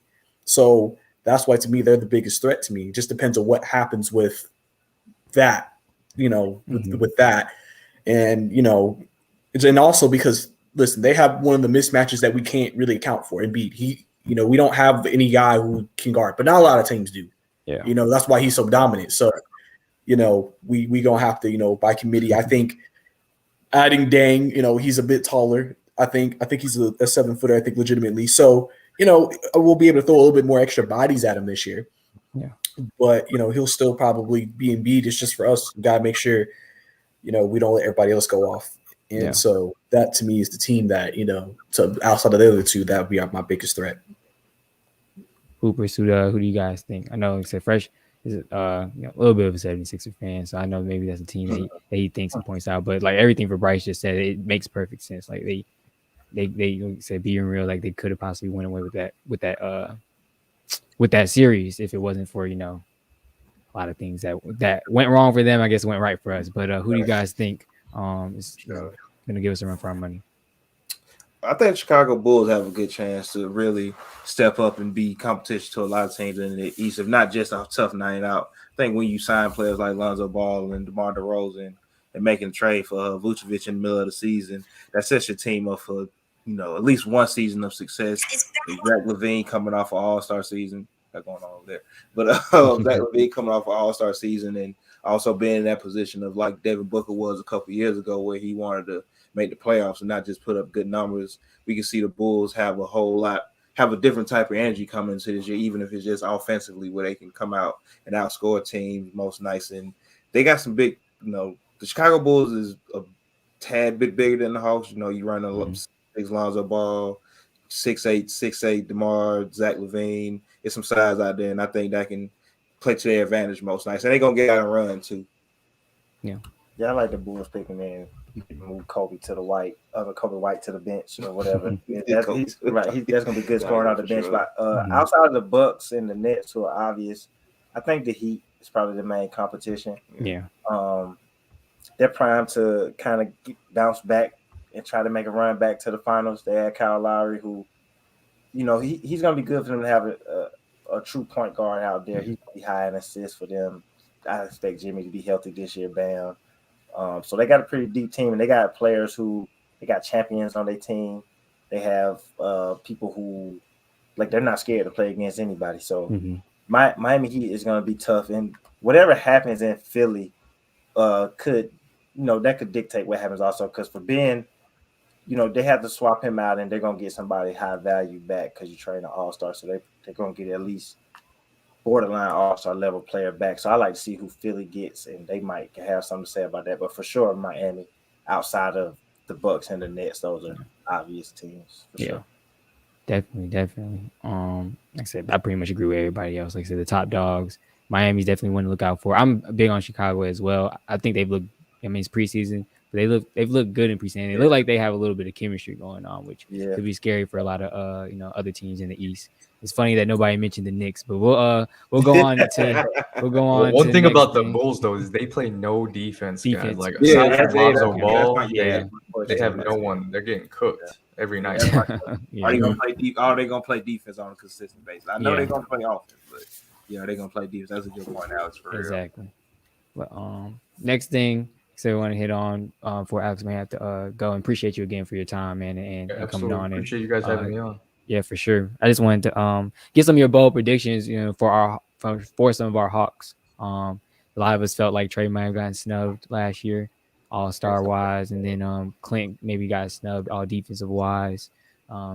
So that's why, to me, they're the biggest threat to me. It just depends on what happens with that, with that. And, and also because, listen, they have one of the mismatches that we can't really account for. Embiid, we don't have any guy who can guard, but not a lot of teams do. Yeah. That's why he's so dominant. So, we going to have to, by committee, I think adding Dang, he's a bit taller. I think he's a 7-footer, I think legitimately. So, we'll be able to throw a little bit more extra bodies at him this year. Yeah. But, he'll still probably be Embiid. It's just for us. We got to make sure, we don't let everybody else go off. And so that to me is the team that, so outside of the other two, that would be my biggest threat. Hoopers, who do you guys think? I know, like Fresh is a little bit of a 76er fan, so I know maybe that's a team that he thinks and points out. But like everything for Brice just said, it makes perfect sense. Like they said, being real, like they could have possibly went away with that series if it wasn't for a lot of things that went wrong for them. I guess went right for us. But who do you guys think is going to give us a run for our money? I think Chicago Bulls have a good chance to really step up and be competition to a lot of teams in the East, if not just a tough night out. I think when you sign players like Lonzo Ball and DeMar DeRozan and making a trade for Vucevic in the middle of the season, that sets your team up for at least one season of success. Zach Levine coming off an All-Star season. That's going on over there. But Zach Levine coming off an All-Star season and also being in that position of like Devin Booker was a couple years ago where he wanted to make the playoffs and not just put up good numbers. We can see the Bulls have a different type of energy coming into this year, even if it's just offensively where they can come out and outscore teams most nights. And they got some big, the Chicago Bulls is a tad bit bigger than the Hawks. You run a 6 Lonzo Ball, 6'8", DeMar, Zach Levine. It's some size out there, and I think that can play to their advantage most nights. And they're going to get out and run, too. Yeah, I like the Bulls picking in. Move Kobe to the White, Kobe White to the bench or whatever. That's going to be good scoring out the bench. But outside of the Bucks and the Nets, who are obvious, I think the Heat is probably the main competition. Yeah. They're primed to kind of bounce back and try to make a run back to the finals. They had Kyle Lowry, who, he's going to be good for them to have a true point guard out there. He's going to be high in assists for them. I expect Jimmy to be healthy this year, Bam. So they got a pretty deep team, and they got players they got champions on their team. They have people who, like, they're not scared to play against anybody. So Miami Heat is going to be tough, and whatever happens in Philly could dictate what happens also. Because for Ben, they have to swap him out, and they're going to get somebody high value back because you train an all-star, so they're going to get at least borderline all-star level player back. So I like to see who Philly gets, and they might have something to say about that. But for sure, Miami, outside of the Bucks and the Nets, those are obvious teams. For sure. Definitely. Like I said, I pretty much agree with everybody else. Like I said, the top dogs, Miami's definitely one to look out for. I'm big on Chicago as well. I think they've looked. I mean, it's preseason, but they've looked good in preseason. They look like they have a little bit of chemistry going on, which could be scary for a lot of other teams in the East. It's funny that nobody mentioned the Knicks, but we'll go on to one thing about the Bulls though is they play no defense. Guys. Like aside from Lonzo Ball, they have no one. They're getting cooked every night. Are they gonna play defense on a consistent basis? I know they're gonna play offense, but they're gonna play defense. That's a good point, Alex. For exactly. But next thing. So we want to hit on for Alex may have to go, and appreciate you again for your time, man, and coming on. Appreciate you guys having me on. Yeah, for sure. I just wanted to get some of your bold predictions, for some of our Hawks. A lot of us felt like Trey might have gotten snubbed last year, all-star wise, and then Clint maybe got snubbed all defensive wise.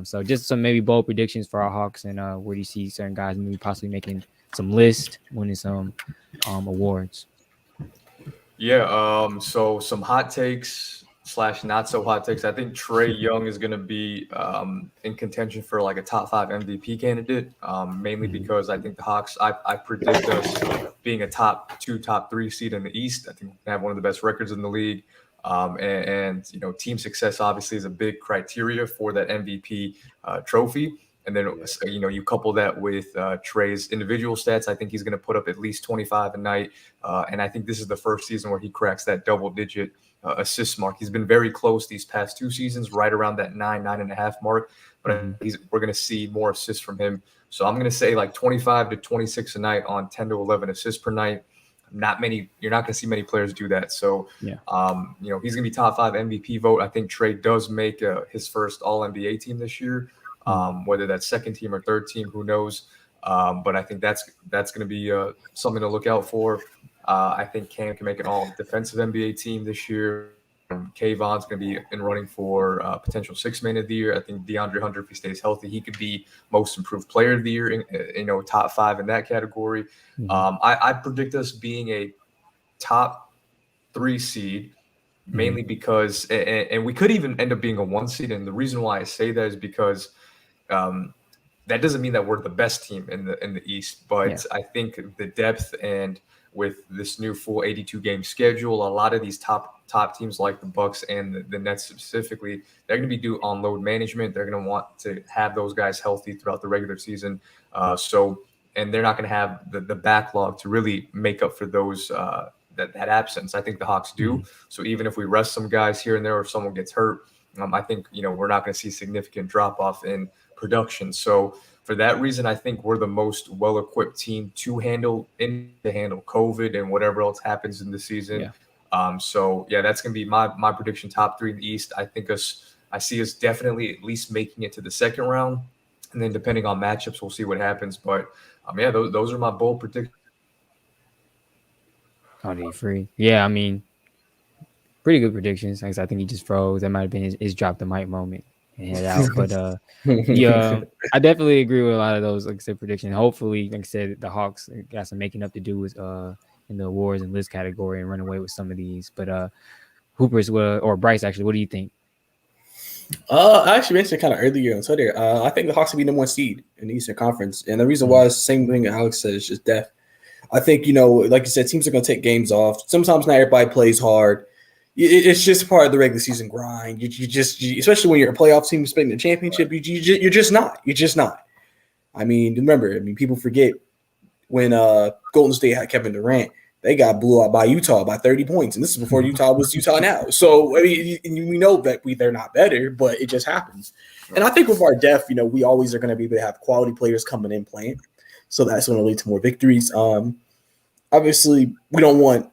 So just some maybe bold predictions for our Hawks, and where do you see certain guys maybe possibly making some lists, winning some awards. Yeah, so some hot takes. / not so hot takes. I think Trae Young is going to be in contention for like a top 5 MVP candidate, mainly because I think the Hawks, I predict us being a top 2, top 3 seed in the East. I think we have one of the best records in the league. And team success obviously is a big criteria for that MVP trophy. And then, you couple that with Trae's individual stats. I think he's going to put up at least 25 a night. And I think this is the first season where he cracks that double-digit assist mark. He's been very close these past 2 seasons, right around that 9.5 mark. But we're going to see more assists from him. So I'm going to say like 25 to 26 a night on 10 to 11 assists per night. You're not going to see many players do that. So, he's going to be top 5 MVP vote. I think Trae does make his first All-NBA team this year. Whether that's second team or third team, who knows? But I think that's going to be something to look out for. I think Cam can make an all-defensive NBA team this year. Kayvon's going to be in running for potential 6th man of the year. I think Deandre Hunter, if he stays healthy, he could be most improved player of the year, top 5 in that category. I predict us being a top 3 seed, mainly because, and we could even end up being a 1 seed. And the reason why I say that is because that doesn't mean that we're the best team in the East, but I think the depth and with this new full 82 game schedule, a lot of these top teams like the Bucks and the Nets specifically, they're going to be due on load management. They're going to want to have those guys healthy throughout the regular season. And they're not going to have the backlog to really make up for those that absence. I think the Hawks do. So even if we rest some guys here and there, or if someone gets hurt, I think we're not going to see significant drop off in production. So for that reason, I think we're the most well-equipped team to handle COVID and whatever else happens in the season. That's going to be my prediction. Top 3 in the East. I see us definitely at least making it to the second round, and then depending on matchups, we'll see what happens. But those are my bold predictions. Free. Yeah, I mean, pretty good predictions. I think he just froze. That might have been his drop the mic moment and head out. But I definitely agree with a lot of those, like I said, predictions. Hopefully, like I said, the Hawks got some making up to do with in the awards and list category and run away with some of these. But Hoopers or Brice, actually, what do you think? I actually mentioned kind of earlier on Twitter. I think the Hawks will be number 1 seed in the Eastern Conference, and the reason why is the same thing Alex said. It's just depth. I think like you said, teams are going to take games off. Sometimes not everybody plays hard. It's just part of the regular season grind. You just especially when you're a playoff team expecting the championship, you're just not. You're just not. I mean, remember, people forget when Golden State had Kevin Durant, they got blew out by Utah by 30 points, and this is before Utah was Utah now. So I mean, we know that they're not better, but it just happens. And I think with our depth, we always are going to be able to have quality players coming in playing, so that's going to lead to more victories. Obviously, we don't want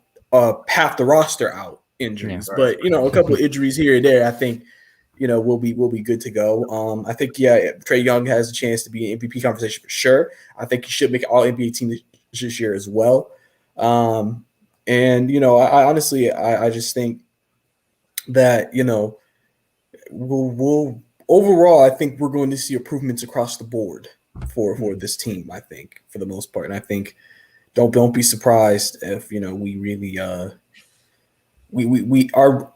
half the roster out. Injuries, but a couple of injuries here and there, I think we'll be good to go. I think Trae Young has a chance to be an MVP conversation for sure. I think he should make an All NBA team this year as well. I honestly just think that we'll overall, I think we're going to see improvements across the board for this team. I think for the most part, and I think don't be surprised if we really we are.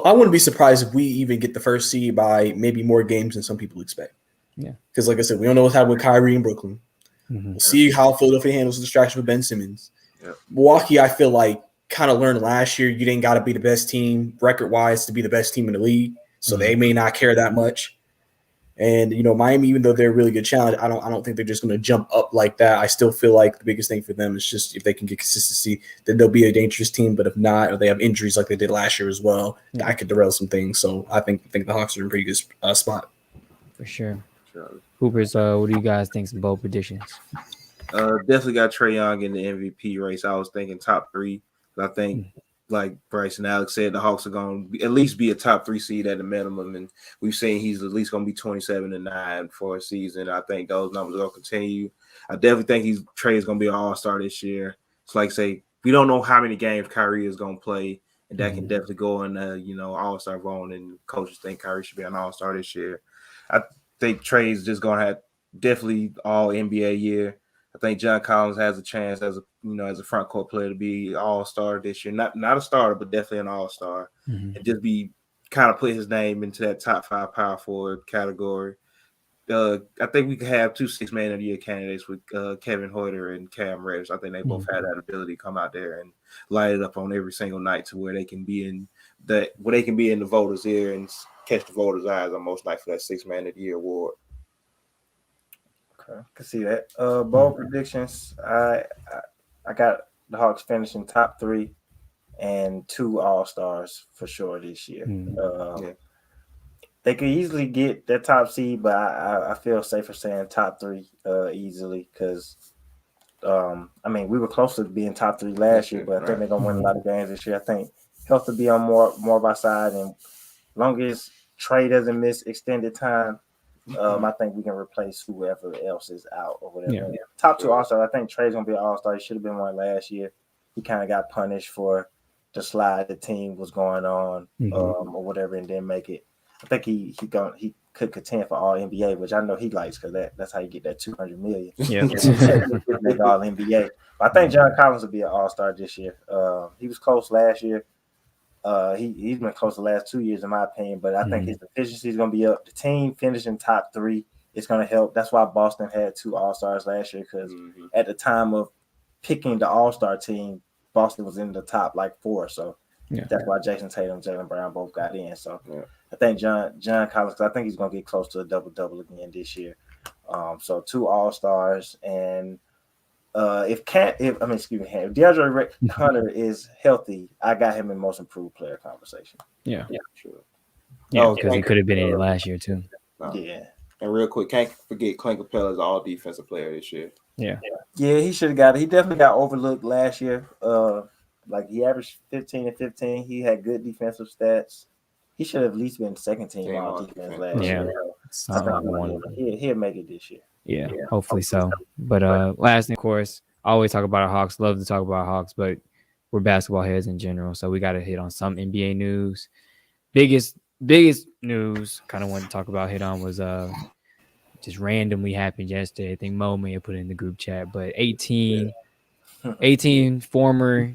I wouldn't be surprised if we even get the first seed by maybe more games than some people expect. Yeah, because like I said, we don't know what's happening with Kyrie and Brooklyn. We'll see how Philadelphia handles the distraction with Ben Simmons. Milwaukee, I feel like, kind of learned last year you didn't got to be the best team record-wise to be the best team in the league, so they may not care that much. And Miami, even though they're a really good challenge, I don't think they're just going to jump up like that. I still feel like the biggest thing for them is just if they can get consistency, then they'll be a dangerous team. But if not, or they have injuries like they did last year as well, that could derail some things. So I think the Hawks are in a pretty good spot. For sure. Hoopers, what do you guys think? Some bold predictions? Definitely got Trae Young in the MVP race. I was thinking top 3. I think, like Brice and Alex said, the Hawks are going to at least be a top 3 seed at the minimum, and we've seen he's at least going to be 27-9 for a season. I think those numbers are going to continue. I definitely think Trae is going to be an all-star this year. It's like, say, we don't know how many games Kyrie is going to play, and that can definitely go in all-star vote, and coaches think Kyrie should be an all-star this year. I think Trae is just going to have definitely all NBA year. I think Jon Collins has a chance as a front court player to be all-star this year. Not a starter, but definitely an all-star, and just be kind of put his name into that top 5 power forward category. I think we could have 2 6-man of the year candidates with Kevin Harter and Cam Reddish. I think they both had that ability to come out there and light it up on every single night to where they can be in the voters' ear and catch the voters' eyes on most nights for that 6-man of the year award. Okay, can see that. Bold predictions. I got the Hawks finishing top 3 and 2 All-Stars for sure this year. They could easily get their top seed, but I feel safer saying top 3 easily because we were close to being top 3 last year, but I think they're gonna win a lot of games this year. I think health will be on more of our side, and long as Trey doesn't miss extended time, I think we can replace whoever else is out or whatever. Yeah. Top 2 All-Stars. I think Trey's gonna be an All-Star. He should have been one last year. He kind of got punished for the slide the team was going on or whatever, and didn't make it. I think he could contend for All NBA, which I know he likes because that's how you get that $200 million. Yeah, make All NBA. But I think Jon Collins will be an All-Star this year. He was close last year. He's been close the last 2 years, in my opinion. But I think his efficiency is going to be up. The team finishing top 3 is going to help. That's why Boston had 2 All-Stars last year because at the time of picking the All-Star team, Boston was in the top 4. So that's why Jason Tatum, Jaylen Brown both got in. So I think Jon Collins, I think he's going to get close to a double-double again this year. So 2 All-Stars, and if Deandre Hunter is healthy, I got him in most improved player conversation. Yeah, sure. Yeah, because he could have been in it last year too. Yeah. And real quick, can't forget Clint Capella is all defensive player this year. Yeah, he should have got it. He definitely got overlooked last year. He averaged 15 and 15. He had good defensive stats. He should have at least been second team all defense last year. He'll make it this year. Yeah, hopefully so. But last, of course, I always talk about our Hawks. Love to talk about our Hawks, but we're basketball heads in general, so we got to hit on some NBA news. Biggest news kind of want to talk about, hit on, was just randomly happened yesterday. I think Mo may have put it in the group chat, but 18 former,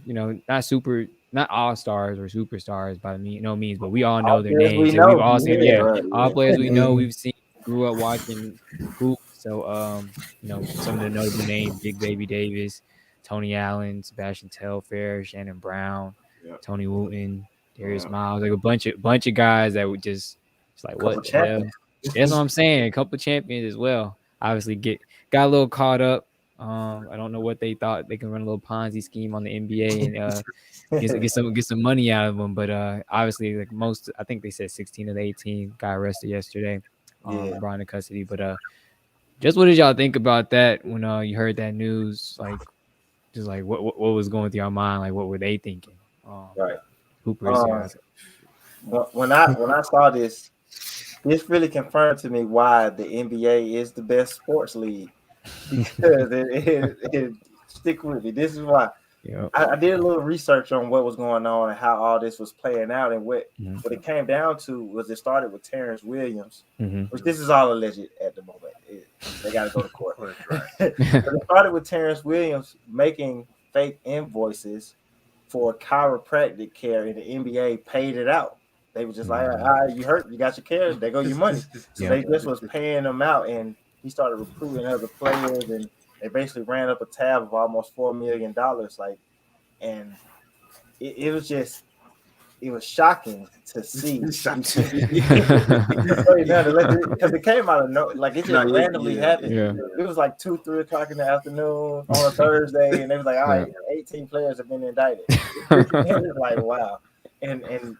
not all-stars or superstars by no means, but we all know their names. We've all seen, all players we know, we've seen, grew up watching hoop. So, some of the notable names: Big Baby Davis, Tony Allen, Sebastian Telfair, Shannon Brown, Tony Wooten, Darius Miles, like a bunch of guys that would just, it's like, what the hell? That's what I'm saying. A couple of champions as well. Obviously, got a little caught up. I don't know what they thought. They can run a little Ponzi scheme on the NBA and get some money out of them. But obviously, I think they said 16 of the 18 got arrested yesterday. Brought into custody. But just what did y'all think about that when you heard that news? What was going through your mind? Like, what were they thinking? Hoopers. When I saw this really confirmed to me why the NBA is the best sports league. Because it stick with me. This is why. I did a little research on what was going on and how all this was playing out, and what it came down to was it started with Terrence Williams, which this is all alleged at the moment. They got to go to court. But it started with Terrence Williams making fake invoices for chiropractic care, and the NBA paid it out. They were just like, you hurt, you got your care, there go your money. So they just was paying them out, and he started recruiting other players, and they basically ran up a tab of almost $4 million. And it was shocking to see. Because it came out of it just randomly happened. Yeah. It was 2-3 o'clock in the afternoon on a Thursday, and they was like, all right, 18 players have been indicted. And it was like, wow. And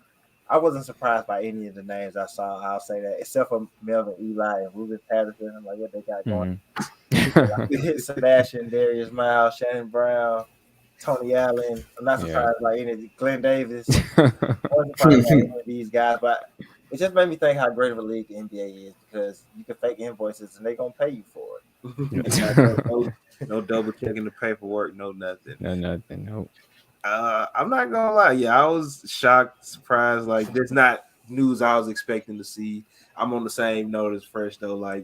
I wasn't surprised by any of the names I saw. I'll say that, except for Melvin Eli and Ruben Patterson. I'm like, what they got going? Sebastian, Darius Miles, Shannon Brown, Tony Allen. I'm not surprised by any of Glenn Davis. I wasn't surprised by any of these guys, but it just made me think how great of a league the NBA is, because you can fake invoices and they're gonna pay you for it. No double checking the paperwork, no nothing. Nope. I'm not gonna lie. I was shocked, surprised. There's not news I was expecting to see. I'm on the same note as Fresh though.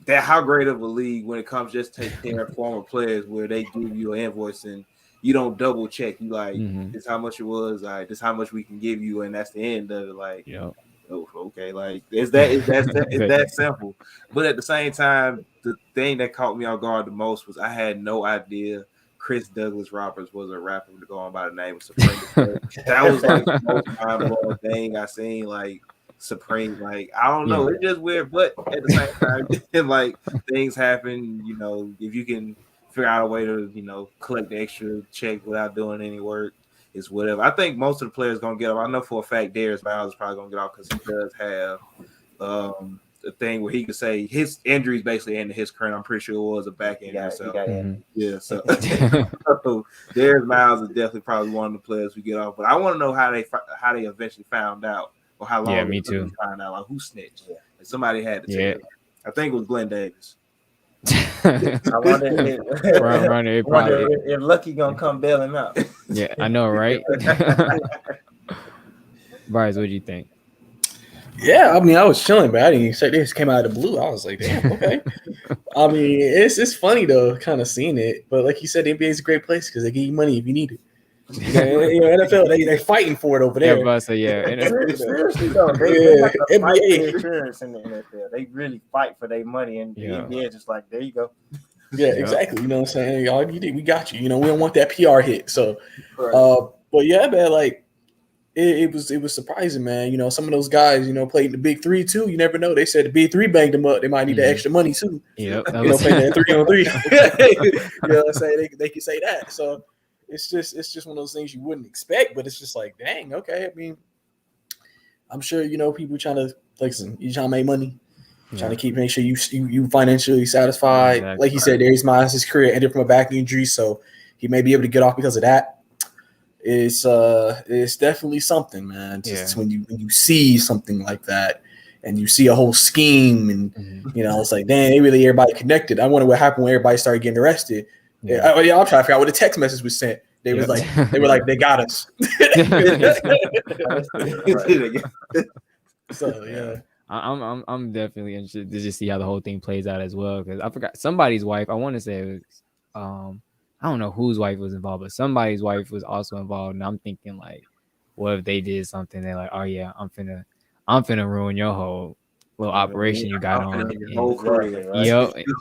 That how great of a league when it comes just to taking care of former players, where they give you an invoice and you don't double check. You like, Mhm. this how much it was. Like, this how much we can give you, and that's the end of it. Like, Yep. oh, okay, like is that simple? But at the same time, the thing that caught me off guard the most was I had no idea Chris Douglas Roberts was a rapper to go on by the name of Supreme. That was like the most mind-blowing thing I seen. Like Supreme, like I don't know, it's just weird. But at the same time, like things happen. You know, if you can figure out a way to collect the extra check without doing any work, it's whatever. I think most of the players gonna get off. I know for a fact Darius Miles is probably gonna get off because he does have a thing where he could say his injuries basically ended his career. I'm pretty sure it was a back injury. So Darius Miles is definitely probably one of the players we get off. But I want to know how they eventually found out, or how long. Yeah, me too. Find out like who snitched. Yeah. And somebody had to tell you. I think it was Glenn Davis. I wonder if Lucky gonna come bail him out. Yeah, I know, right? Brice, what do you think? Yeah, I mean, I was chilling, but I didn't say this came out of the blue. I was like, damn, okay. I mean, it's funny though, kind of seeing it. But like you said, the NBA is a great place because they give you money if you need it. NFL, they fighting for it over there. Everybody say, seriously though, they have to fight for insurance in the NFL. They really fight for their money, and the NBA is just like, there you go. Yeah, exactly. You know what I'm saying? All you did, we got you. We don't want that PR hit. So, but yeah, man, like it was surprising, man. Some of those guys, played in the Big Three too. You never know. They said the Big Three banged them up. They might need the extra money too. Yeah, playing that 3-on-3. You know what I'm saying? They can say that. So. It's just one of those things you wouldn't expect, but it's just like, dang, okay. I mean, I'm sure people trying to you trying to make money, trying to make sure you financially satisfied. Exactly. Like he said, Darius Miles, his career ended from a back injury, so he may be able to get off because of that. It's definitely something, man. Just when you see something like that, and you see a whole scheme, and it's like, dang, everybody connected. I wonder what happened when everybody started getting arrested. Yeah, I'm trying to figure out what the text message was sent. They were like, they got us. So yeah, I'm definitely interested to just see how the whole thing plays out as well, because I forgot somebody's wife. I want to say it was, I don't know whose wife was involved, but somebody's wife was also involved, and I'm thinking like, what if they did something? They're like, oh yeah, I'm finna ruin your whole little operation you got on.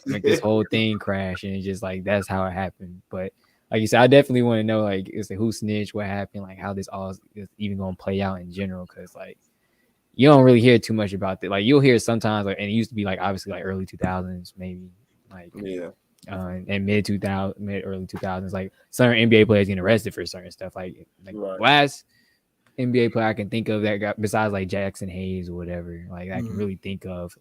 Make this whole thing crash, and it's just like that's how it happened. But like you said, I definitely want to know like who snitched, what happened, like how this all is even gonna play out in general, because like you don't really hear too much about it. Like you'll hear sometimes, like, and it used to be like obviously like early 2000s, maybe like and mid early 2000s, like certain NBA players getting arrested for certain stuff. Like last NBA player I can think of that got, besides like Jackson Hayes or whatever, like I can really think of,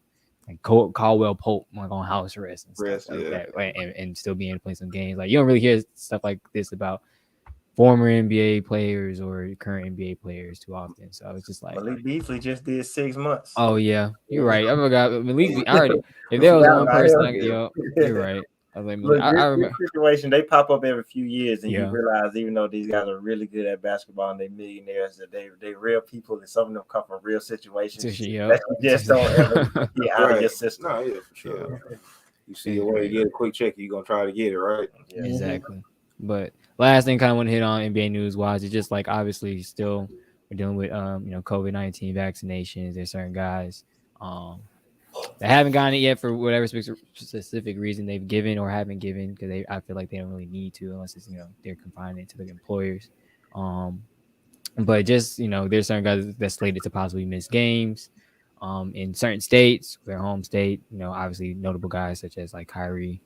like Caldwell Pope, like on house arrest and stuff like that, like, and still being able to play some games. Like you don't really hear stuff like this about former NBA players or current NBA players too often. So it's just like Malik Beasley just did 6 months. Oh yeah, you're right. I forgot Malik. If there was one person, you're right. I was like, look, I remember this situation. They pop up every few years, and you realize even though these guys are really good at basketball and they're millionaires, that they real people, and some of them come from real situations. That you just don't ever get out of your system. No, yeah, for sure. You see a way to get a quick check, you're gonna try to get it, right? Yeah, exactly. But last thing, kind of want to hit on NBA news wise, it's just like obviously still we're dealing with COVID-19 vaccinations. There's certain guys that haven't gotten it yet for whatever specific reason they've given or haven't given, because I feel like they don't really need to unless it's they're confined it to their employers. But just there's certain guys that's slated to possibly miss games in certain states, their home state. Obviously notable guys such as like Kyrie.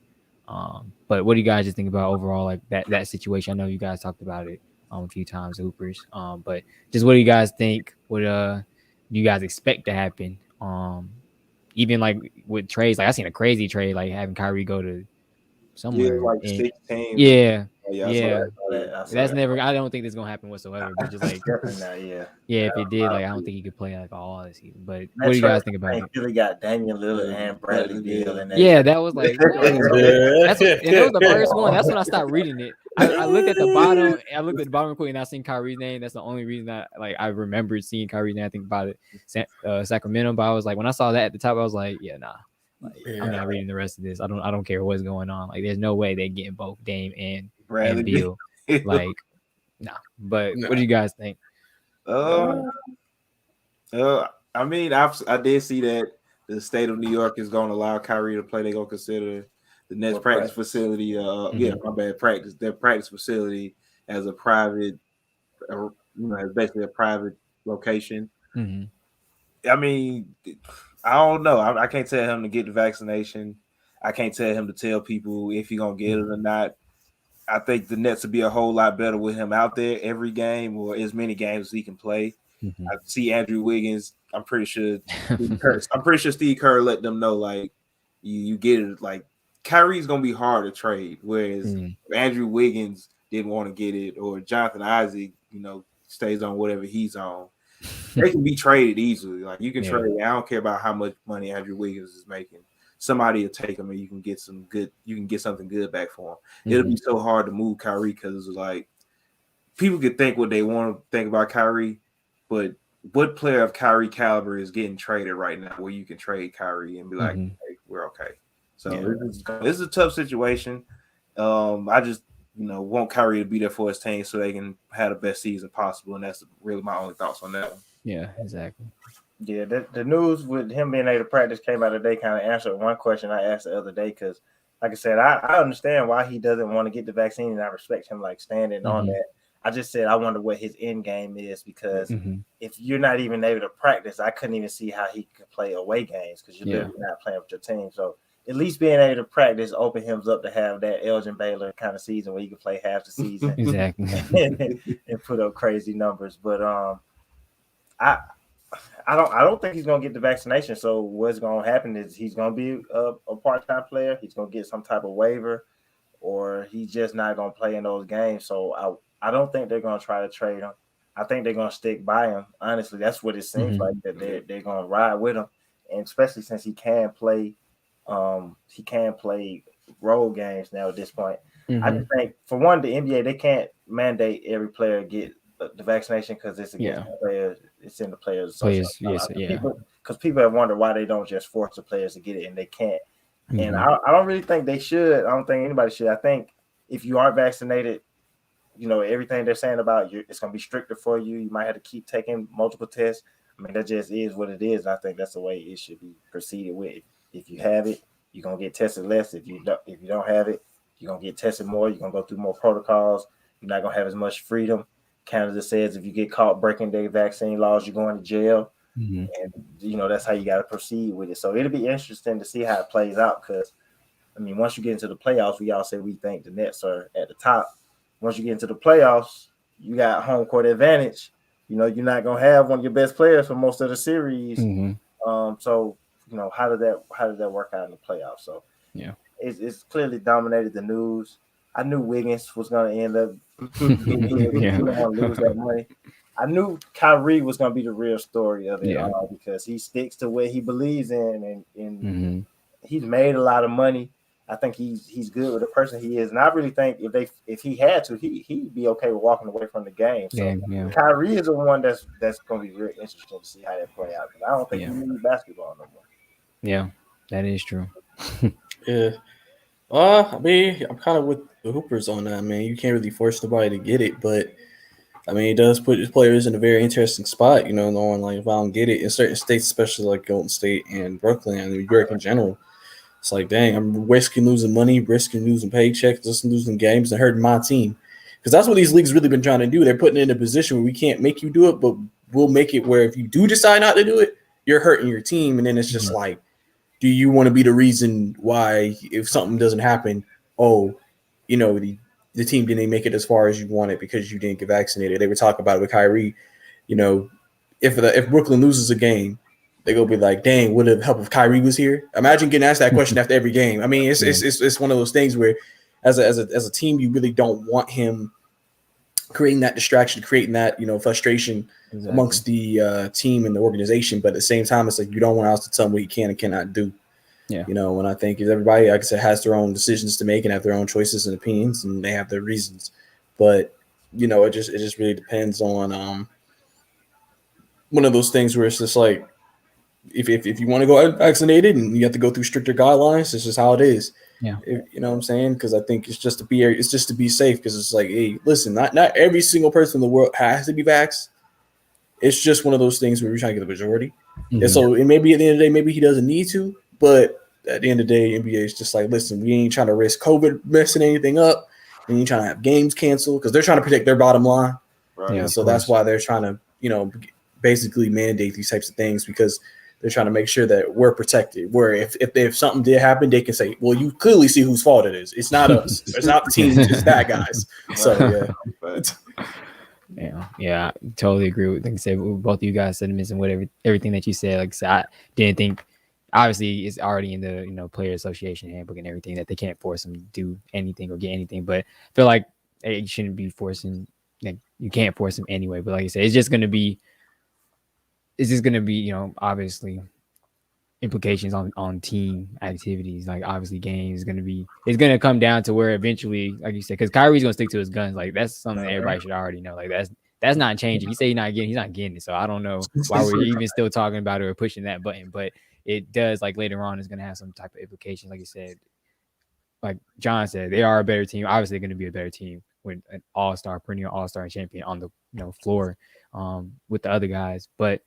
But what do you guys just think about overall like that situation? I know you guys talked about it a few times, Hoopers. But just what do you guys think? What do you guys expect to happen? Even like with trades, like I seen a crazy trade, like having Kyrie go to somewhere. Like 16. That's never. I don't think this is gonna happen whatsoever. But just like, if it did, like I don't think he could play like all this season. But what do you guys think about it? Philly got Damian Lillard and Bradley Beal, and that was like, and it was the first one. That's when I stopped reading it. I looked at the bottom. I looked at the bottom quick, and I seen Kyrie's name. That's the only reason I remembered seeing Kyrie's name. I think about it, Sacramento. But I was like, when I saw that at the top, I was like, nah. I'm not reading the rest of this. I don't care what's going on. Like, there's no way they're getting both Dame and Beal. Like, nah. But what do you guys think? I mean, I did see that the state of New York is going to allow Kyrie to play. They're going to consider the next practice facility. Their practice facility as a private, it's basically a private location. I mean, I don't know. I can't tell him to get the vaccination. I can't tell him to tell people if he's going to get it or not. I think the Nets would be a whole lot better with him out there every game or as many games as he can play. I see Andrew Wiggins. I'm pretty sure Steve Kerr let them know, like, you get it. Like, Kyrie's gonna be hard to trade, whereas Andrew Wiggins didn't want to get it, or Jonathan Isaac, stays on whatever he's on. They can be traded easily. Like, you can trade. I don't care about how much money Andrew Wiggins is making. Somebody will take him, and you can get something good back for him. It'll be so hard to move Kyrie because it's like people can think what they want to think about Kyrie, but what player of Kyrie caliber is getting traded right now where you can trade Kyrie and be like, hey, we're okay. So this is a tough situation. I just want Kyrie to be there for his team so they can have the best season possible, and that's really my only thoughts on that one. Yeah, exactly. Yeah, the news with him being able to practice came out today kind of answered one question I asked the other day because, like I said, I understand why he doesn't want to get the vaccine, and I respect him like standing on that. I just said I wonder what his end game is because if you're not even able to practice, I couldn't even see how he could play away games because you're literally not playing with your team. So at least being able to practice open him up to have that Elgin Baylor kind of season where he can play half the season exactly and put up crazy numbers. But I don't think he's gonna get the vaccination. So what's gonna happen is he's gonna be a part-time player. He's gonna get some type of waiver, or he's just not gonna play in those games. So I don't think they're gonna try to trade him. I think they're gonna stick by him. Honestly, that's what it seems like, that they're gonna ride with him, and especially since he can play road games now at this point. I just think, for one, the NBA, they can't mandate every player get the vaccination because it's against the players. It's in the players. Because people have wondered why they don't just force the players to get it, and they can't. And I don't really think they should. I don't think anybody should. I think if you are vaccinated, everything they're saying about you, it's going to be stricter for you. You might have to keep taking multiple tests. I mean, that just is what it is. I think that's the way it should be proceeded with. If you have it, you're going to get tested less. If you don't have it, you're going to get tested more. You're going to go through more protocols. You're not going to have as much freedom. Canada says if you get caught breaking their vaccine laws, you're going to jail. And, that's how you got to proceed with it. So it'll be interesting to see how it plays out because, I mean, once you get into the playoffs, we all say we think the Nets are at the top. Once you get into the playoffs, you got home court advantage. You're not going to have one of your best players for most of the series. So, how did that work out in the playoffs? So, it's clearly dominated the news. I knew Wiggins was going to end up lose that money. I knew Kyrie was going to be the real story of it all because he sticks to what he believes in, and he's made a lot of money. I think he's good with the person he is, and I really think if he had to, he'd be okay with walking away from the game. So Kyrie is the one that's going to be very interesting to see how that play out because I don't think he needs basketball no more. Yeah, that is true. I mean, I'm kind of with the Hoopers on that, man. You can't really force nobody to get it, but I mean, it does put his players in a very interesting spot, knowing like if I don't get it in certain states, especially like Golden State and Brooklyn and New York in general, it's like, dang, I'm risking losing money, risking losing paychecks, just losing games and hurting my team. Because that's what these leagues really been trying to do. They're putting it in a position where we can't make you do it, but we'll make it where if you do decide not to do it, you're hurting your team. And then it's just like, do you want to be the reason why if something doesn't happen, the team didn't make it as far as you wanted because you didn't get vaccinated? They were talking about it with Kyrie. If Brooklyn loses a game, they're going to be like, dang, would it help if Kyrie was here? Imagine getting asked that question after every game. I mean, it's one of those things where as a team, you really don't want him creating that distraction, creating that, frustration amongst the team and the organization. But at the same time, it's like you don't want us to tell him what he can and cannot do. Yeah. And I think everybody, like I said, has their own decisions to make and have their own choices and opinions, and they have their reasons. But, it just really depends on one of those things where it's just like, if you want to go vaccinated and you have to go through stricter guidelines, this is how it is. Yeah. You know what I'm saying? Because I think it's just to be safe. Because it's like, hey, listen, not every single person in the world has to be vaxxed. It's just one of those things where we're trying to get the majority. Mm-hmm. And so, and maybe at the end of the day, maybe he doesn't need to. But at the end of the day, NBA is just like, listen, we ain't trying to risk COVID messing anything up. We ain't trying to have games canceled because they're trying to protect their bottom line. Right. Yeah, and so that's why they're trying to, basically mandate these types of things because they're trying to make sure that we're protected. Where if something did happen, they can say, well, you clearly see whose fault it is. It's not us. It's not the team. It's bad guys. So, yeah, I totally agree with things said. Both of you guys' sentiments and everything that you said. Like I said, I didn't think. Obviously, it's already in the player association handbook and everything that they can't force them to do anything or get anything. But I feel like you shouldn't be forcing. Like, you can't force them anyway. But like I said, it's just gonna be, obviously implications on team activities. Like obviously games it's gonna come down to where eventually, like you said, because Kyrie's gonna stick to his guns. Like that's something that everybody should already know. Like that's not changing. He said he's not getting it. So I don't know why we're even still talking about it or pushing that button. But it does, like later on, is gonna have some type of implications. Like you said, like John said, they are a better team. Obviously, they're gonna be a better team with an all-star, perennial all-star and champion on the floor with the other guys. But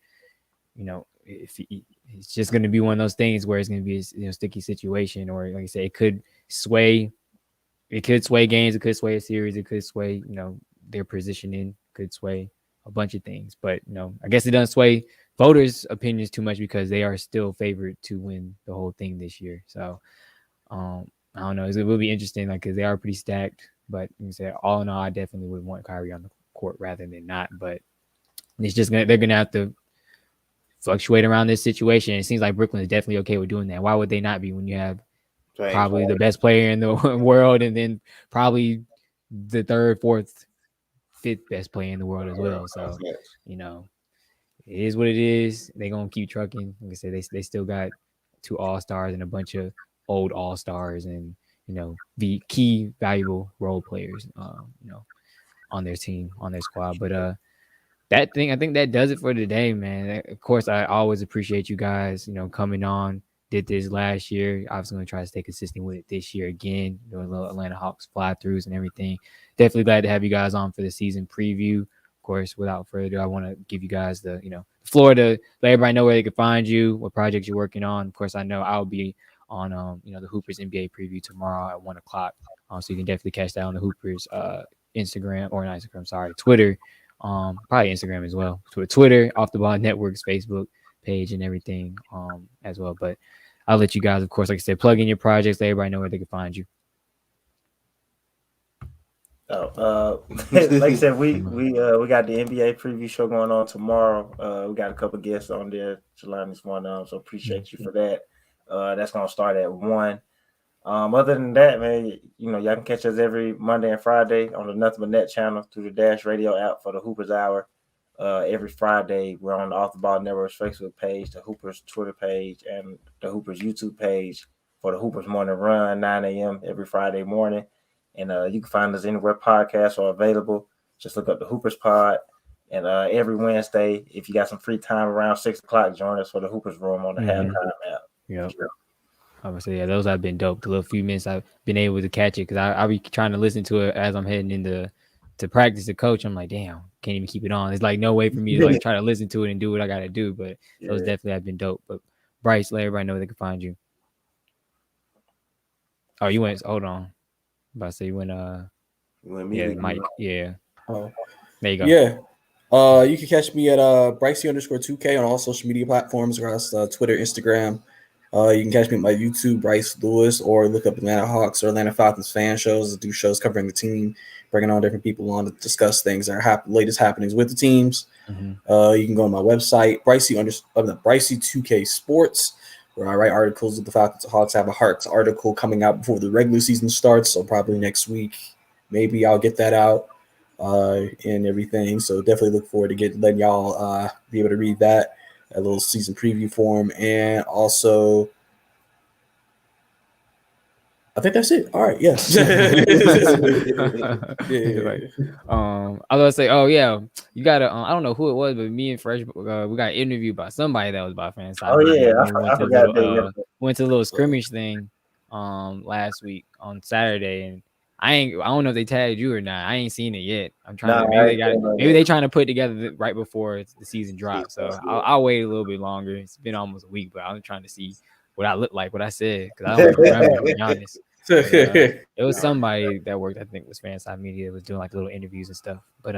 it's just going to be one of those things where it's going to be a sticky situation, or like I say, it could sway games, it could sway a series, it could sway their positioning, could sway a bunch of things. But I guess it doesn't sway voters' opinions too much because they are still favored to win the whole thing this year. So I don't know, it will be interesting, like because they are pretty stacked. But like I said, all in all, I definitely would want Kyrie on the court rather than not. But it's just they're gonna have to fluctuate around this situation. It seems like Brooklyn is definitely okay with doing that. Why would they not be when you have probably the best player in the world and then probably the third, fourth, fifth best player in the world as well? So, it is what it is. They're going to keep trucking. Like I said, they still got 2 all-stars and a bunch of old all-stars and, the key valuable role players, on their team, on their squad. But I think that does it for today, man. Of course, I always appreciate you guys, coming on. Did this last year. Obviously, going to try to stay consistent with it this year again. Doing little Atlanta Hawks fly-throughs and everything. Definitely glad to have you guys on for the season preview. Of course, without further ado, I want to give you guys the, floor to let everybody know where they can find you, what projects you're working on. Of course, I know I'll be on, the Hoopers NBA preview tomorrow at 1:00. So you can definitely catch that on the Hoopers Twitter. Probably Instagram as well. Twitter, Off the Ball Network's Facebook page and everything as well. But I'll let you guys, of course, like I said, plug in your projects, let everybody know where they can find you. Like I said, we got the NBA preview show going on tomorrow. We got a couple guests on there, Jelani's one of them, so appreciate you for that. That's gonna start at 1. Other than that, man, y'all can catch us every Monday and Friday on the Nothing But Net channel through the Dash Radio app for the Hoopers Hour. Every Friday, we're on the Off the Ball Network's Facebook page, the Hoopers Twitter page, and the Hoopers YouTube page for the Hoopers Morning Run, 9 a.m. every Friday morning. And you can find us anywhere podcasts are available. Just look up the Hoopers Pod. And every Wednesday, if you got some free time around 6:00, join us for the Hoopers Room on the Halftime app. Yeah. I would say, those have been dope. The little few minutes I've been able to catch it because I'll be trying to listen to it as I'm heading into practice to coach. I'm like, damn, can't even keep it on. It's like no way for me to try to listen to it and do what I got to do. But those definitely have been dope. But Brice, let everybody know where they can find you. Oh, you went. Hold on. I'm about to say you went. Mike. Yeah. Oh, there you go. Yeah. You can catch me at Brice_2K on all social media platforms across Twitter, Instagram. You can catch me at my YouTube, Brice Lewis, or look up Atlanta Hawks or Atlanta Falcons fan shows. I do shows covering the team, bringing on different people on to discuss things that are latest happenings with the teams. Mm-hmm. You can go on my website, Brice2K Sports, where I write articles with the Falcons and Hawks. I have a Hawks article coming out before the regular season starts, so probably next week. Maybe I'll get that out and everything. So definitely look forward to letting y'all be able to read that. A little season preview form, and also I think that's it. All right, yes. I was gonna say, you got to. I don't know who it was, but me and Fresh, we got interviewed by somebody that was by fans. I forgot went to a little scrimmage thing last week on Saturday, and I don't know if they tagged you or not. I ain't seen it yet. I'm trying Nah, to maybe they trying to put it together right before the season drops. So I'll wait a little bit longer. It's been almost a week, but I'm trying to see what I look like, what I said, because I don't remember, to be honest. But, it was somebody that worked, I think, was Fanside Media, that was doing like little interviews and stuff. But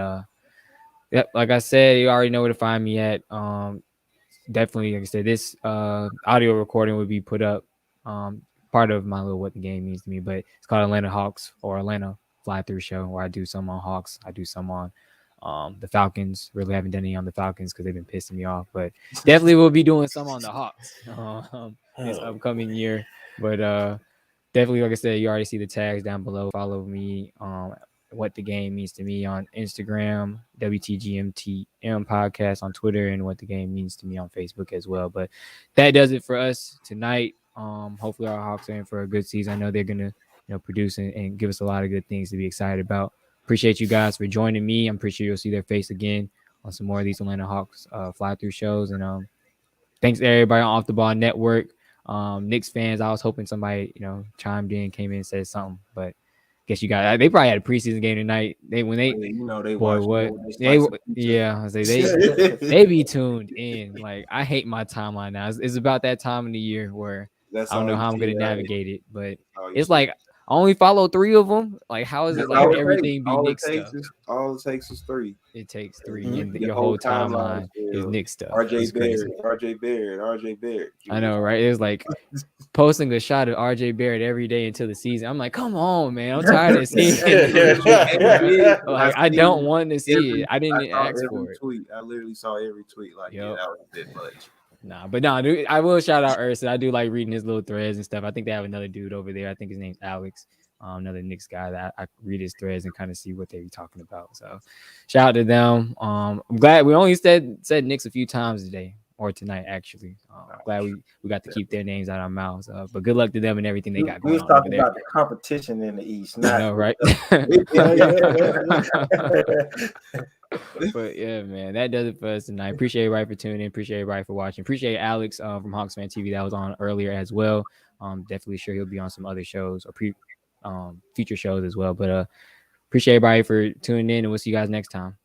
yep, like I said, you already know where to find me at. Definitely, like I said, this audio recording would be put up. Part of my little what the game means to me, but it's called Atlanta Hawks or Atlanta Fly Through Show, where I do some on Hawks, I do some on the Falcons. Really haven't done any on the Falcons because they've been pissing me off, but definitely will be doing some on the Hawks this upcoming year. But definitely, like I said, you already see the tags down below. Follow me what the game means to me on Instagram, WTGMTM podcast on Twitter, and what the game means to me on Facebook as well. But that does it for us tonight. Hopefully our Hawks are in for a good season. I know they're gonna produce and give us a lot of good things to be excited about. Appreciate you guys for joining me. I'm pretty sure you'll see their face again on some more of these Atlanta Hawks fly through shows. And thanks to everybody on Off the Ball Network. Knicks fans, I was hoping somebody chimed in, came in and said something, but guess you got. They probably had a preseason game tonight. They be tuned in. Like, I hate my timeline now. It's about that time of the year where I don't know how I'm gonna navigate it, but it's like I only follow 3 of them. Like, how is it like everything be Knicks stuff? All it takes is 3. It takes 3, and your whole timeline is Knicks stuff. RJ Barrett. I know, right? It was like posting a shot of RJ Barrett every day until the season. I'm like, come on, man. I'm tired of seeing it. Like, I don't want to see it. I didn't ask for it. I literally saw every tweet. Like, that was a bit much. Dude, I will shout out Ursa. I do like reading his little threads and stuff. I think they have another dude over there. I think his name's Alex. Another Knicks guy that I read his threads and kind of see what they be talking about. So shout out to them. I'm glad we only said Knicks a few times today or tonight, actually. I'm glad we got to keep their names out of our mouths. But good luck to them and everything they got going on. We was talking about the competition in the East. I know, right? But yeah, man, that does it for us tonight. Appreciate everybody for tuning in. Appreciate everybody for watching. Appreciate Alex from Hawks Fan TV that was on earlier as well. Definitely sure he'll be on some other shows or future shows as well. But appreciate everybody for tuning in, and we'll see you guys next time.